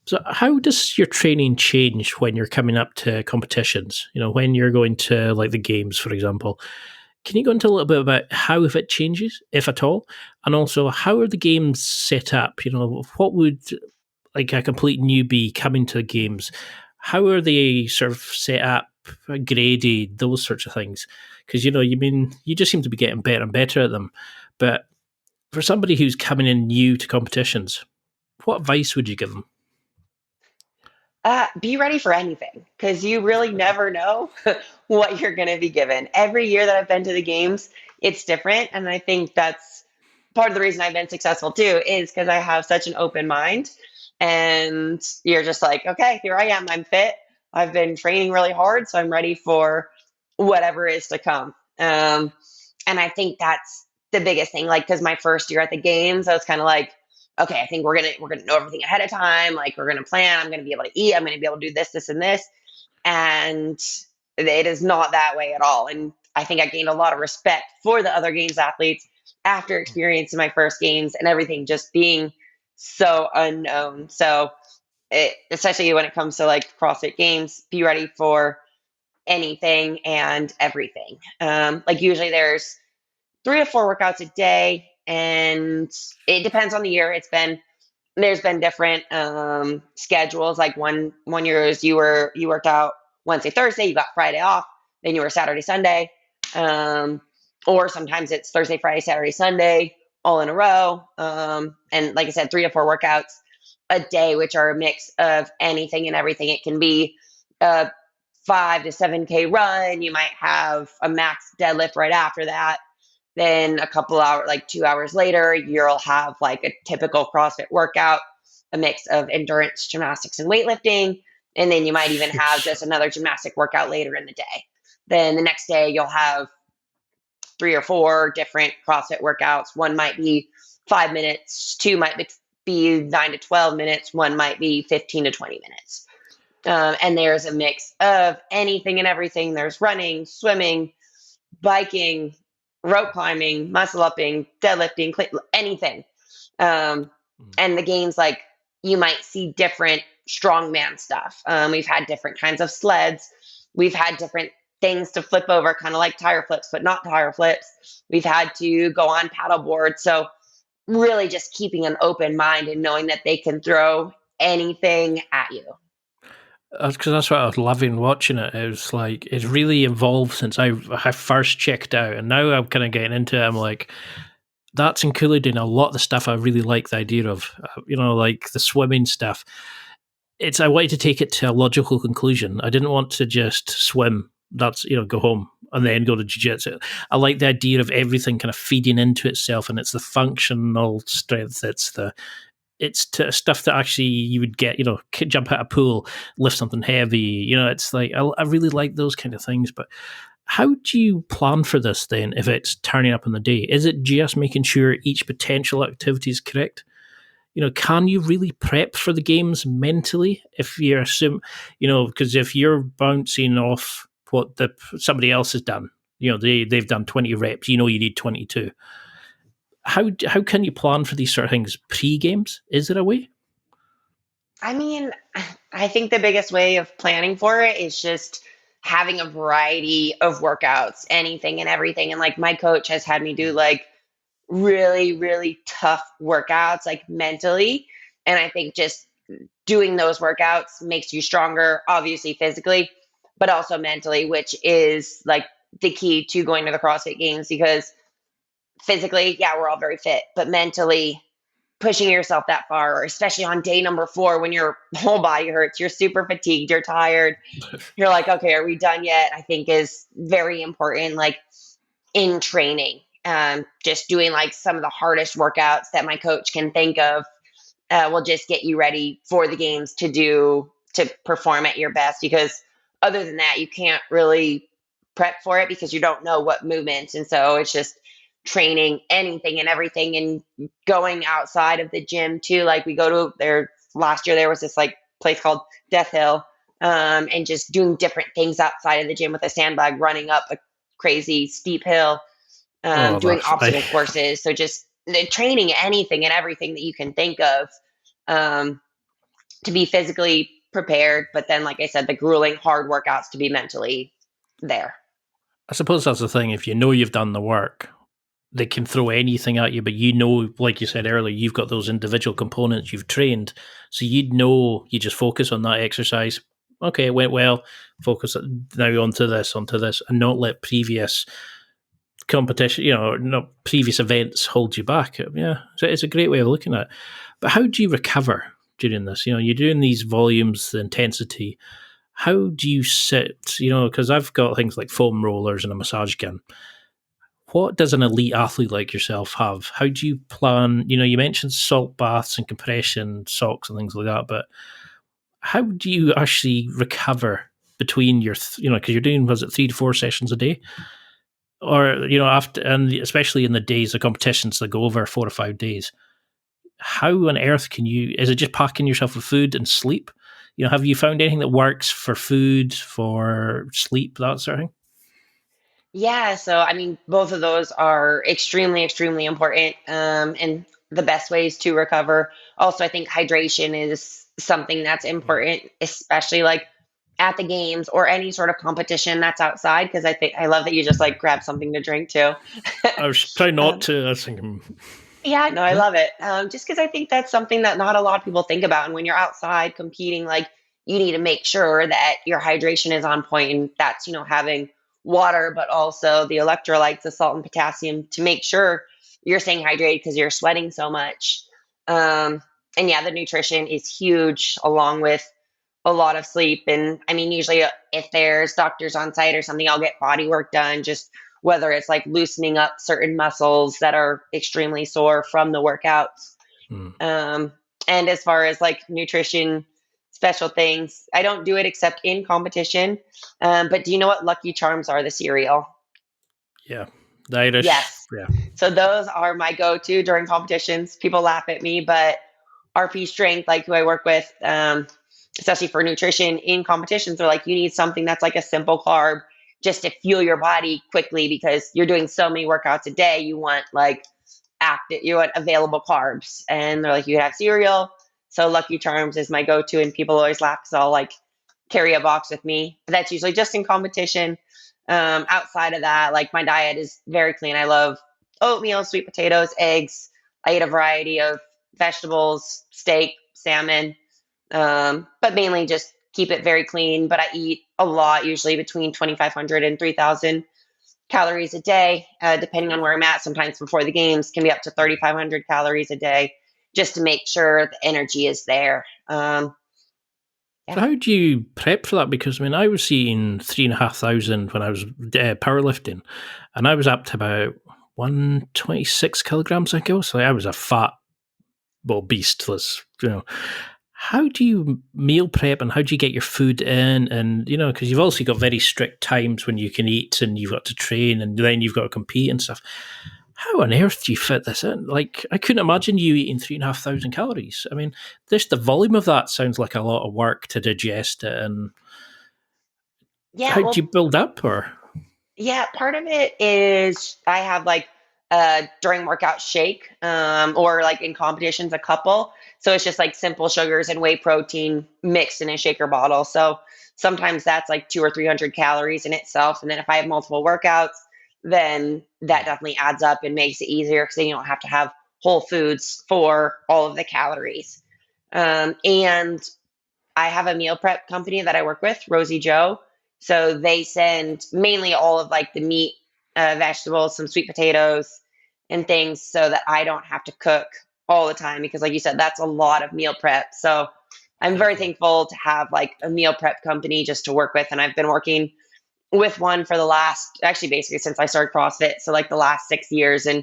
So how does your training change when you're coming up to competitions? When you're going to like the games, for example. Can you go into a little bit about how if it changes, if at all? And also, how are the games set up? What would like a complete newbie coming to the games, how are they sort of set up, graded, those sorts of things? Because, you just seem to be getting better and better at them. But for somebody who's coming in new to competitions, what advice would you give them? Be ready for anything, because you really never know what you're going to be given. Every year that I've been to the games, it's different. And I think that's part of the reason I've been successful too, is because I have such an open mind. And you're just like, okay, here I am. I'm fit. I've been training really hard, so I'm ready for whatever is to come. And I think that's the biggest thing. Like, because my first year at the games, I was kind of like, okay, I think we're gonna know everything ahead of time. Like we're gonna plan. I'm gonna be able to eat. I'm gonna be able to do this, this, and this. And it is not that way at all. And I think I gained a lot of respect for the other games athletes after experiencing my first games and everything just being so unknown. So especially when it comes to like CrossFit Games, be ready for anything and everything. Like usually there's 3 to 4 workouts a day, and it depends on the year. There's been different schedules. Like one year is you worked out Wednesday, Thursday, you got Friday off, then you were Saturday, Sunday. Or sometimes it's Thursday, Friday, Saturday, Sunday, all in a row. And like I said, 3 to 4 workouts a day, which are a mix of anything and everything. It can be a 5 to 7K run. You might have a max deadlift right after that. Then a couple hours, like 2 hours later, you'll have like a typical CrossFit workout, a mix of endurance, gymnastics, and weightlifting. And then you might even have just another gymnastic workout later in the day. Then the next day, you'll have 3 or 4 different CrossFit workouts. One might be 5 minutes, two might be 9 to 12 minutes, one might be 15 to 20 minutes. And there's a mix of anything and everything. There's running, swimming, biking, rope climbing, muscle upping, deadlifting, anything. And the games, like you might see different strongman stuff. We've had different kinds of sleds. We've had different things to flip over, kind of like tire flips, but not tire flips. We've had to go on paddle boards. So really just keeping an open mind and knowing that they can throw anything at you. Because that's what I was loving watching it. It was like, it's really evolved since I first checked out, and now I'm kind of getting into it. I'm like, that's including a lot of the stuff I really like the idea of, like the swimming stuff. I wanted to take it to a logical conclusion. I didn't want to just swim. That's, go home and then go to jiu-jitsu. I like the idea of everything kind of feeding into itself, and it's the functional strength. It's stuff that actually you would get, jump out a pool, lift something heavy. It's like, I really like those kind of things. But how do you plan for this then if it's turning up on the day? Is it just making sure each potential activity is correct? Can you really prep for the games mentally if you assume, because if you're bouncing off what somebody else has done, they've done 20 reps, you need 22. How can you plan for these sort of things pre-games? Is there a way? I mean, I think the biggest way of planning for it is just having a variety of workouts, anything and everything. And like my coach has had me do like really, really tough workouts, like mentally. And I think just doing those workouts makes you stronger, obviously physically, but also mentally, which is like the key to going to the CrossFit Games, because physically, yeah, we're all very fit, but mentally pushing yourself that far, or especially on day number 4 when your whole body hurts, you're super fatigued, you're tired, you're like, okay, are we done yet? I think is very important, like in training, just doing like some of the hardest workouts that my coach can think of will just get you ready for the games to perform at your best, because other than that, you can't really prep for it because you don't know what movements. And so it's just training anything and everything, and going outside of the gym too. Like we go to there last year, there was this like place called Death Hill, and just doing different things outside of the gym with a sandbag, running up a crazy steep hill, doing obstacle courses. So just training anything and everything that you can think of, to be physically prepared. But then, like I said, the grueling hard workouts to be mentally there. I suppose that's the thing. If you've done the work, they can throw anything at you, but like you said earlier, you've got those individual components you've trained. So you just focus on that exercise. Okay, it went well. Focus now onto this, and not let previous competition, not previous events hold you back. Yeah, so it's a great way of looking at it. But how do you recover during this? You're doing these volumes, the intensity. How do you sit? Because I've got things like foam rollers and a massage gun. What does an elite athlete like yourself have? How do you plan? You mentioned salt baths and compression socks and things like that, but how do you actually recover between your, because you're doing, 3 to 4 sessions a day? Or, after, and especially in the days of competitions that go over 4 or 5 days, how on earth is it just packing yourself with food and sleep? Have you found anything that works for food, for sleep, that sort of thing? Yeah, so I mean, both of those are extremely, extremely important, and the best ways to recover. Also, I think hydration is something that's important, especially like at the games or any sort of competition that's outside. Because I love that you just like grab something to drink too. I was trying not um, to. I was thinking, yeah, no, I love it. Just because I think that's something that not a lot of people think about. And when you're outside competing, like you need to make sure that your hydration is on point, and that's having water, but also the electrolytes, the salt and potassium, to make sure you're staying hydrated because you're sweating so much. Um, and yeah, the nutrition is huge, along with a lot of sleep. And I mean, usually if there's doctors on site or something, I'll get body work done, just whether it's like loosening up certain muscles that are extremely sore from the workouts. hmm, Um, and as far as like nutrition, special things, I don't do it except in competition. But do you know what Lucky Charms are, the cereal? yeah, the Irish, Yes. yeah. So those are my go-to during competitions. People laugh at me, but RP Strength, like who I work with, especially for nutrition in competitions, they're like, you need something that's like a simple carb just to fuel your body quickly because you're doing so many workouts a day. You want like active, you want available carbs. And they're like, you could have cereal. So Lucky Charms is my go-to, and people always laugh because I'll like carry a box with me. But that's usually just in competition. Outside of that, like my diet is very clean. I love oatmeal, sweet potatoes, eggs. I eat a variety of vegetables, steak, salmon, but mainly just keep it very clean. But I eat a lot, usually between 2,500 and 3,000 calories a day, depending on where I'm at. Sometimes before the games can be up to 3,500 calories a day, just to make sure the energy is there. So Yeah. how do you prep for that? Because I mean, I was eating 3,500 when I was powerlifting, and I was up to about 126 kilograms, I guess. So I was a fat, beast. How do you meal prep, and how do you get your food in? And because you've also got very strict times when you can eat, and you've got to train, and then you've got to compete and stuff. How on earth do you fit this in? Like, I couldn't imagine you eating 3,500 calories. I mean, just the volume of that sounds like a lot of work to digest it. And Yeah. how do you Well, build up? Or yeah, part of it is I have like during workout shake, or like in competitions a couple. So it's just like simple sugars and whey protein mixed in a shaker bottle. So sometimes that's like 200 or 300 calories in itself. And then if I have multiple workouts, then that definitely adds up and makes it easier because then you don't have to have whole foods for all of the calories. And I have a meal prep company that I work with, Rosie Joe. So they send mainly all of like the meat, vegetables, some sweet potatoes, and things so that I don't have to cook all the time because, like you said, that's a lot of meal prep. So I'm very definitely. thankful to have like a meal prep company just to work with. And I've been working with one for the last, actually, basically since I started CrossFit. So, like the last 6 years. And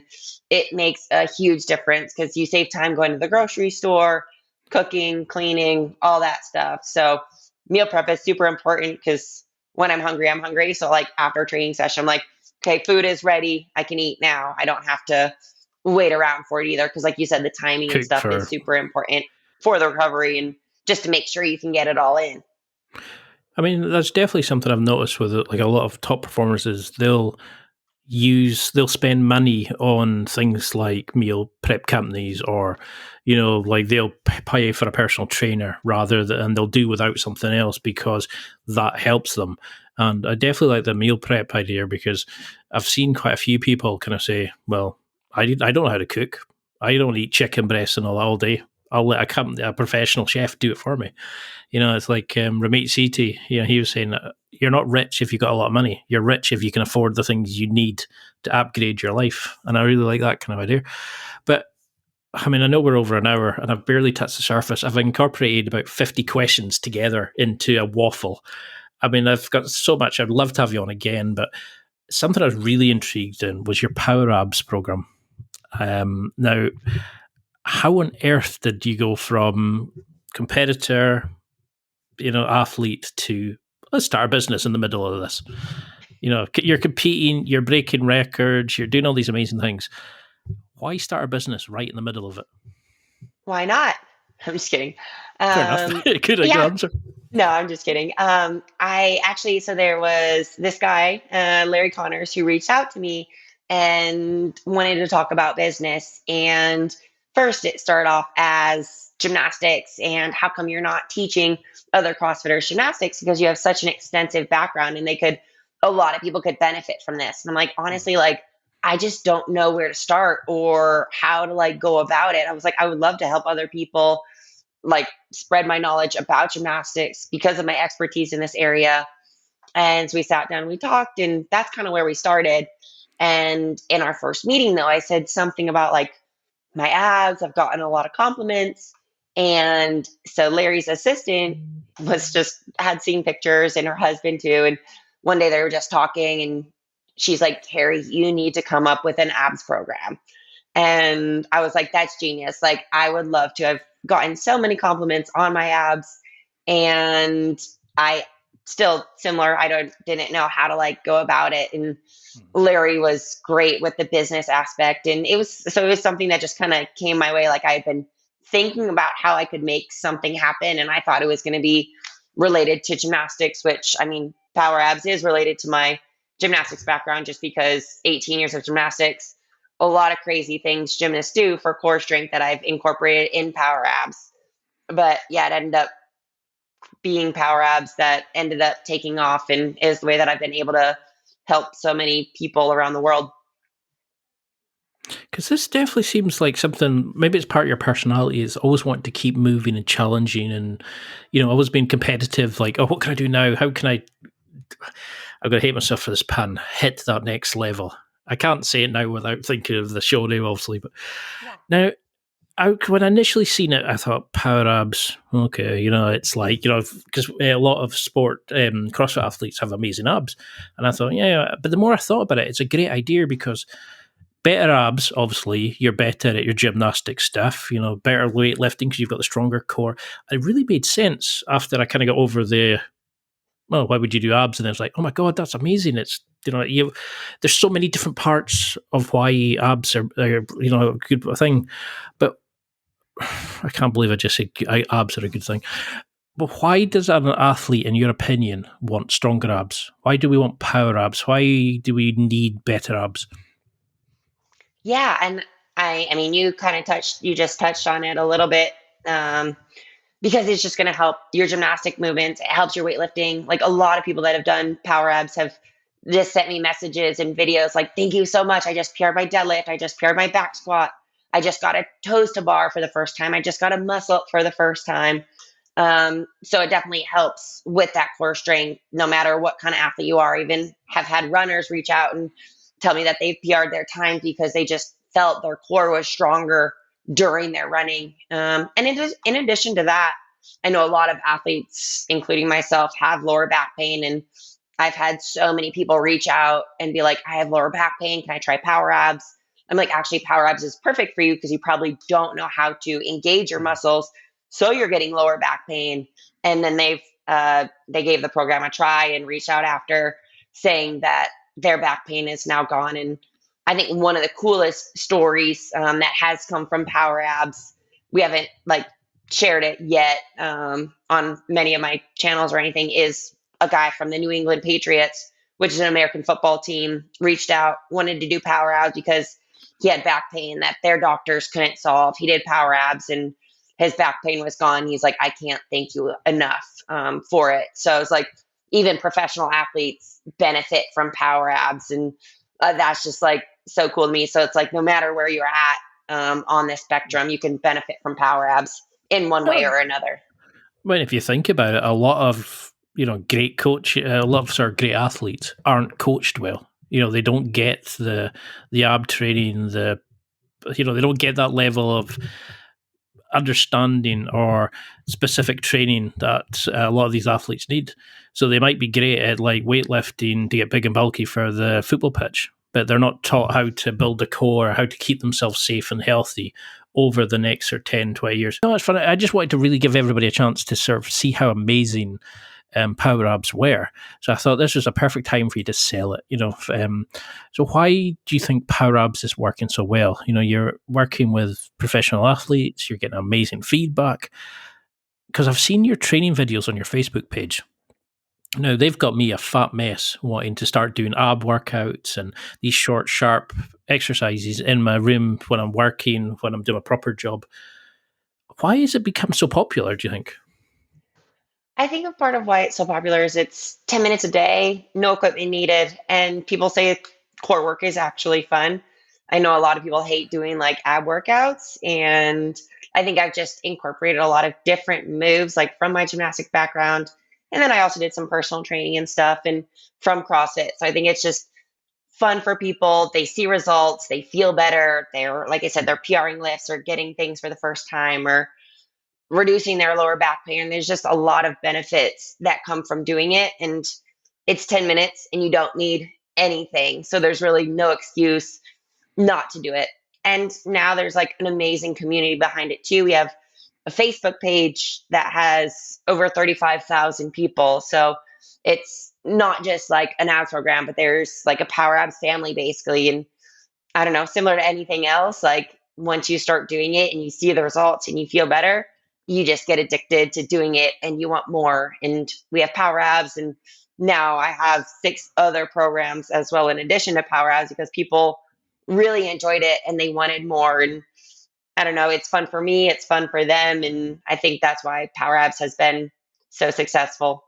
it makes a huge difference because you save time going to the grocery store, cooking, cleaning, all that stuff. So, meal prep is super important because when I'm hungry, I'm hungry. So, like after a training session, I'm like, okay, food is ready. I can eat now. I don't have to wait around for it either. Because, like you said, the timing and Cook stuff is for. super important for the recovery and just to make sure you can get it all in. I mean, that's definitely something I've noticed with like a lot of top performers is they'll spend money on things like meal prep companies, or like they'll pay for a personal trainer and they'll do without something else because that helps them. And I definitely like the meal prep idea because I've seen quite a few people kind of say, well, I don't know how to cook, I don't eat chicken breasts and all day, I'll let a professional chef do it for me. It's like Ramit Sethi, he was saying, you're not rich if you've got a lot of money. You're rich if you can afford the things you need to upgrade your life. And I really like that kind of idea. But I mean, I know we're over an hour and I've barely touched the surface. I've incorporated about 50 questions together into a waffle. I mean, I've got so much. I'd love to have you on again, but something I was really intrigued in was your PowerAbs program. Now, how on earth did you go from competitor, athlete to let's start a business in the middle of this? You're competing, you're breaking records, you're doing all these amazing things. Why start a business right in the middle of it? Why not? I'm just kidding. Fair enough. Um, Good yeah, answer. no, I'm just kidding. I actually, so there was this guy, Larry Connors, who reached out to me and wanted to talk about business. And first, it started off as gymnastics and how come you're not teaching other CrossFitters gymnastics because you have such an extensive background and a lot of people could benefit from this. And I'm like, honestly, like, I just don't know where to start or how to like go about it. I was like, I would love to help other people like spread my knowledge about gymnastics because of my expertise in this area. And so we sat down, we talked, and that's kind of where we started. And in our first meeting, though, I said something about like my abs. I've gotten a lot of compliments. And so Larry's assistant had seen pictures and her husband too. And one day they were just talking and she's like, Kari, you need to come up with an abs program. And I was like, that's genius. Like, I would love to have gotten so many compliments on my abs. And I still similar, didn't know how to like go about it. And Larry was great with the business aspect. And it was something that just kind of came my way. Like I had been thinking about how I could make something happen. And I thought it was going to be related to gymnastics, which I mean, PowerAbs is related to my gymnastics background just because 18 years of gymnastics, a lot of crazy things gymnasts do for core strength that I've incorporated in PowerAbs. But yeah, it ended up being PowerAbs that ended up taking off and is the way that I've been able to help so many people around the world. Because this definitely seems like something, maybe it's part of your personality, is always wanting to keep moving and challenging and, always being competitive. Like, oh, what can I do now? How can I'm going to hate myself for this pun, hit that next level. I can't say it now without thinking of the show name, obviously. But now, when I initially seen it, I thought PowerAbs, okay, it's like, because a lot of sport, CrossFit athletes have amazing abs. And I thought, yeah, but the more I thought about it, it's a great idea because better abs, obviously, you're better at your gymnastic stuff, better weightlifting because you've got the stronger core. It really made sense after I kind of got over why would you do abs? And it's like, oh my God, that's amazing. It's, there's so many different parts of why abs are a good thing. But I can't believe I just said abs are a good thing. But why does an athlete, in your opinion, want stronger abs? Why do we want power abs? Why do we need better abs? Yeah, and I mean, you just touched on it a little bit, because it's just going to help your gymnastic movements. It helps your weightlifting. Like a lot of people that have done power abs have just sent me messages and videos like, thank you so much. I just PR'd my deadlift. I just PR'd my back squat. I just got a toes to bar for the first time. I just got a muscle up for the first time. So it definitely helps with that core strength, no matter what kind of athlete you are. Even have had runners reach out and tell me that they've PR'd their time because they just felt their core was stronger during their running. And in addition to that, I know a lot of athletes, including myself, have lower back pain. And I've had so many people reach out and be like, I have lower back pain. Can I try PowerAbs? I'm like, actually, PowerAbs is perfect for you because you probably don't know how to engage your muscles. So you're getting lower back pain. And then they gave the program a try and reached out after saying that their back pain is now gone. And I think one of the coolest stories that has come from PowerAbs, we haven't shared it yet on many of my channels or anything, is a guy from the New England Patriots, which is an American football team, reached out, wanted to do PowerAbs because he had back pain that their doctors couldn't solve. He did PowerAbs and his back pain was gone. He's like, I can't thank you enough for it. So it's like even professional athletes benefit from PowerAbs, and that's just like so cool to me. So it's like no matter where you're at on this spectrum, you can benefit from PowerAbs in one way or another. Well, if you think about it, a lot of great a lot of sort of great athletes aren't coached well. They don't get the ab training, they don't get that level of understanding or specific training that a lot of these athletes need. So they might be great at like weightlifting to get big and bulky for the football pitch, but they're not taught how to build a core, how to keep themselves safe and healthy over the next 10, 20 years. No, it's fun. I just wanted to really give everybody a chance to sort of see how amazing PowerAbs were. So I thought this was a perfect time for you to sell it. So why do you think PowerAbs is working so well? You're working with professional athletes, you're getting amazing feedback. Because I've seen your training videos on your Facebook page. Now, they've got me a fat mess wanting to start doing ab workouts and these short, sharp exercises in my room when I'm working, when I'm doing a proper job. Why has it become so popular, do you think? I think a part of why it's so popular is it's 10 minutes a day, no equipment needed, and people say core work is actually fun. I know a lot of people hate doing like ab workouts, and I think I've just incorporated a lot of different moves like from my gymnastic background. And then I also did some personal training and stuff and from CrossFit. So I think it's just fun for people. They see results, they feel better. They're, like I said, they're PRing lifts or getting things for the first time or reducing their lower back pain. There's just a lot of benefits that come from doing it. And it's 10 minutes and you don't need anything. So there's really no excuse not to do it. And now there's like an amazing community behind it too. We have a Facebook page that has over 35,000 people. So it's not just like an abs program, but there's like a PowerAbs family basically. And I don't know, similar to anything else, like once you start doing it and you see the results and you feel better, you just get addicted to doing it and you want more. And we have PowerAbs, and now I have 6 other programs as well in addition to PowerAbs because people really enjoyed it and they wanted more. And I don't know, it's fun for me, it's fun for them, and I think that's why PowerAbs has been so successful.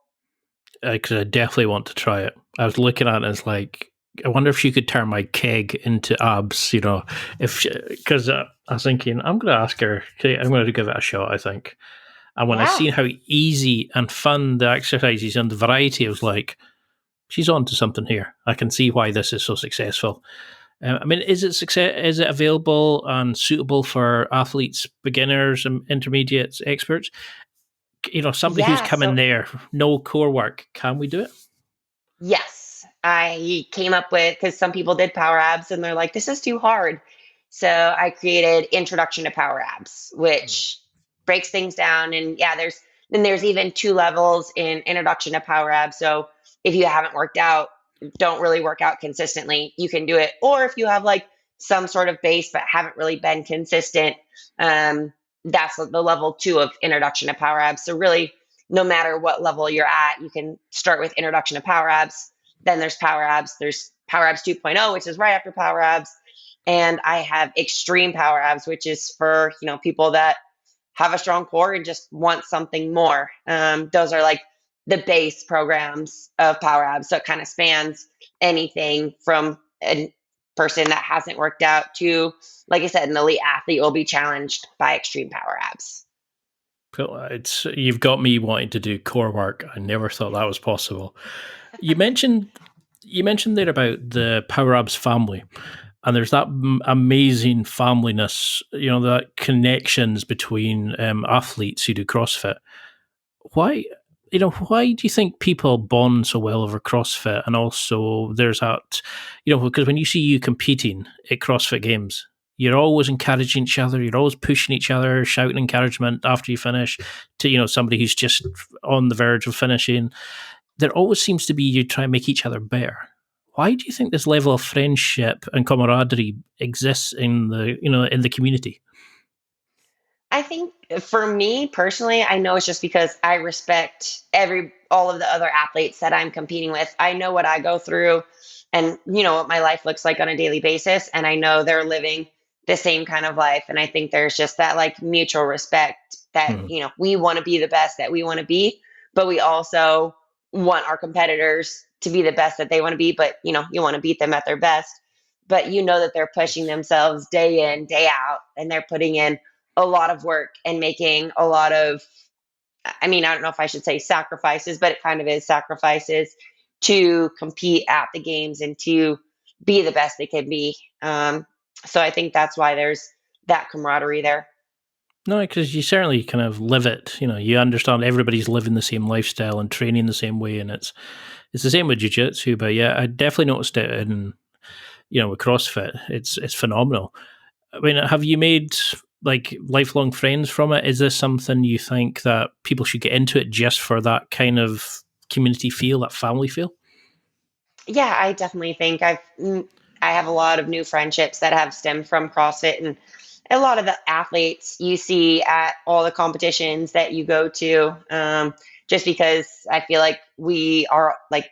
Because I definitely want to try it. I was looking at it as like, I wonder if she could turn my keg into abs, because I was thinking, I'm going to ask her, okay, I'm going to give it a shot, I think. And when I Yeah. seen how easy and fun the exercises and the variety, I was like, she's on to something here. I can see why this is so successful. Is it available and suitable for athletes, beginners, and intermediates, experts? Somebody who's Yeah, coming so there, no core work, can we do it? yes, I came up with because some people did Power Abs and they're like, this is too hard. So I created Introduction to Power Abs, which breaks things down. And yeah, there's even 2 levels in Introduction to Power Abs. So if you haven't worked out, don't really work out consistently, you can do it. Or if you have like some sort of base but haven't really been consistent, that's the level 2 of Introduction to Power Abs. So really, no matter what level you're at, you can start with Introduction to Power Abs. Then there's Power Abs. There's Power Abs 2.0, which is right after Power Abs. And I have Extreme Power Abs, which is for, people that have a strong core and just want something more. Those are like the base programs of Power Abs. So it kind of spans anything from a person that hasn't worked out to, like I said, an elite athlete will be challenged by Extreme Power Abs. You've got me wanting to do core work. I never thought that was possible. You mentioned there about the PowerAbs family, and there's that amazing familiness. That connections between athletes who do CrossFit. Why? Why do you think people bond so well over CrossFit? And also, there's that, because when you see you competing at CrossFit Games, you're always encouraging each other. You're always pushing each other, shouting encouragement after you finish to, somebody who's just on the verge of finishing. There always seems to be you try and make each other better. Why do you think this level of friendship and camaraderie exists in the community? I think for me personally, I know it's just because I respect all of the other athletes that I'm competing with. I know what I go through and what my life looks like on a daily basis, and I know they're living the same kind of life, and I think there's just that like mutual respect that we want to be the best that we want to be, but we also want our competitors to be the best that they want to be, but you want to beat them at their best, but that they're pushing themselves day in, day out, and they're putting in a lot of work and making a lot of, I don't know if I should say sacrifices, but it kind of is sacrifices to compete at the games and to be the best they can be. So I think that's why there's that camaraderie there. No, because you certainly kind of live it. You understand everybody's living the same lifestyle and training the same way, and it's the same with jiu-jitsu. But yeah, I definitely noticed it in with CrossFit. It's phenomenal. Have you made like lifelong friends from it? Is this something you think that people should get into it just for that kind of community feel, that family feel? Yeah, I definitely think I have a lot of new friendships that have stemmed from CrossFit, and a lot of the athletes you see at all the competitions that you go to. Just because I feel like we are like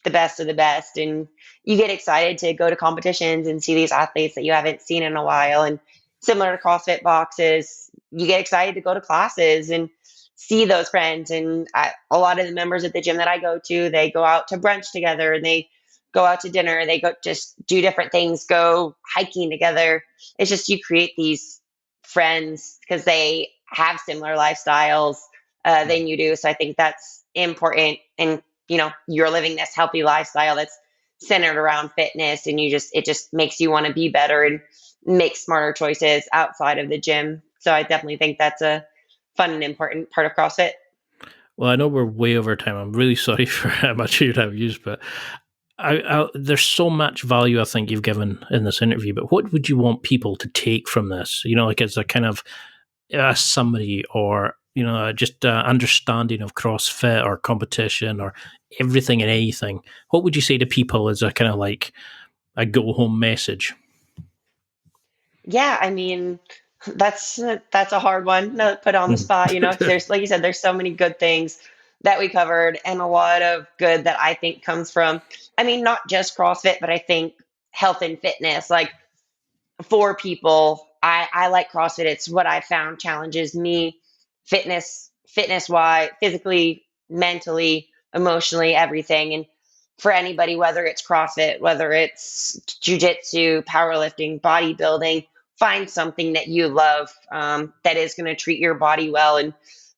the best of the best, and you get excited to go to competitions and see these athletes that you haven't seen in a while. And similar to CrossFit boxes, you get excited to go to classes and see those friends. And a lot of the members at the gym that I go to, they go out to brunch together, and they go out to dinner, they go just do different things, go hiking together. It's just you create these friends because they have similar lifestyles than you do. So I think that's important. And you're living this healthy lifestyle that's centered around fitness, and it just makes you want to be better and make smarter choices outside of the gym. So I definitely think that's a fun and important part of CrossFit. Well, I know we're way over time. I'm really sorry for how much of your time used, but there's so much value I think you've given in this interview. But what would you want people to take from this? Like as a kind of a summary, or just understanding of CrossFit or competition or everything and anything. What would you say to people as a kind of like a go home message? Yeah, I mean, that's a hard one to put on the spot. 'Cause there's, like you said, there's so many good things that we covered, and a lot of good that I think comes from, I mean, not just CrossFit, but I think health and fitness. Like for people, I like CrossFit. It's what I found challenges me, fitness wise, physically, mentally, emotionally, everything. And for anybody, whether it's CrossFit, whether it's jujitsu, powerlifting, bodybuilding, find something that you love, that is going to treat your body well and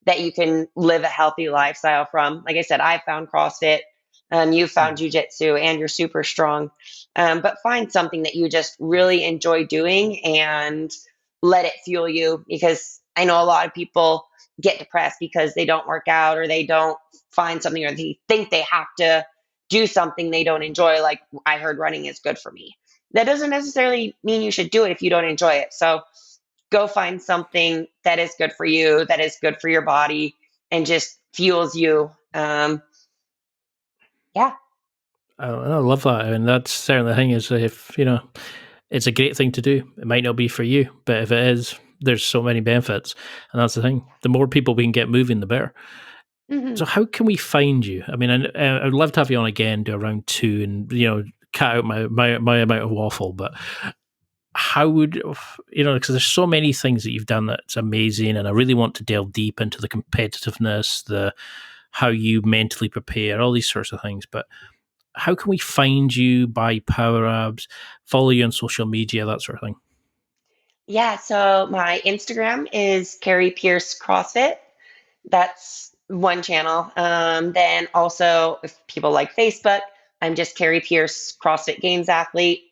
that you can live a healthy lifestyle from. Like I said, I found CrossFit, you found jujitsu, and you're super strong. But find something that you just really enjoy doing and let it fuel you, because I know a lot of people get depressed because they don't work out, or they don't find something, or they think they have to do something they don't enjoy. Like I heard running is good for me. That doesn't necessarily mean you should do it if you don't enjoy it. So go find something that is good for you, that is good for your body, and just fuels you. Yeah. I love that. And that's certainly the thing is, if, it's a great thing to do. It might not be for you, but if it is, there's so many benefits. And that's the thing. The more people we can get moving, the better. Mm-hmm. So how can we find you? I mean, I'd love to have you on again, do a round 2 and, cut out my amount of waffle, but how would, because there's so many things that you've done that's amazing, and I really want to delve deep into the competitiveness, how you mentally prepare, all these sorts of things. But how can we find you, buy PowerAbs, follow you on social media, that sort of thing? Yeah. So my Instagram is Kari Pearce CrossFit. That's one channel. Then also, if people like Facebook, I'm just Kari Pearce CrossFit Games athlete.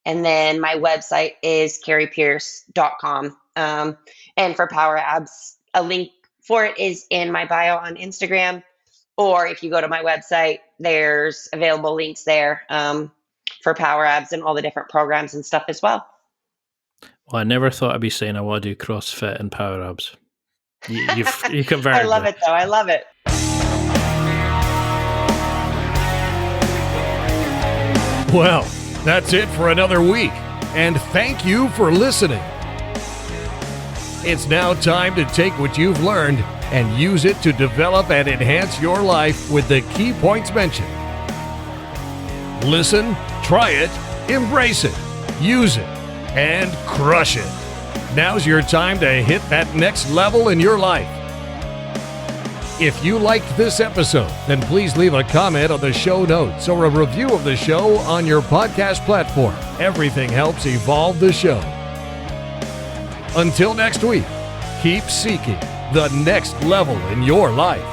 And then my website is karipearce.com. And for PowerAbs, a link for it is in my bio on Instagram. Or if you go to my website, there's available links there for PowerAbs and all the different programs and stuff as well. Well, I never thought I'd be saying I want to do CrossFit and PowerAbs. You converted I love me. it, though. I love it. Well, that's it for another week, and thank you for listening. It's now time to take what you've learned and use it to develop and enhance your life with the key points mentioned. Listen, try it, embrace it, use it, and crush it. Now's your time to hit that next level in your life. If you liked this episode, then please leave a comment on the show notes or a review of the show on your podcast platform. Everything helps evolve the show. Until next week, keep seeking the next level in your life.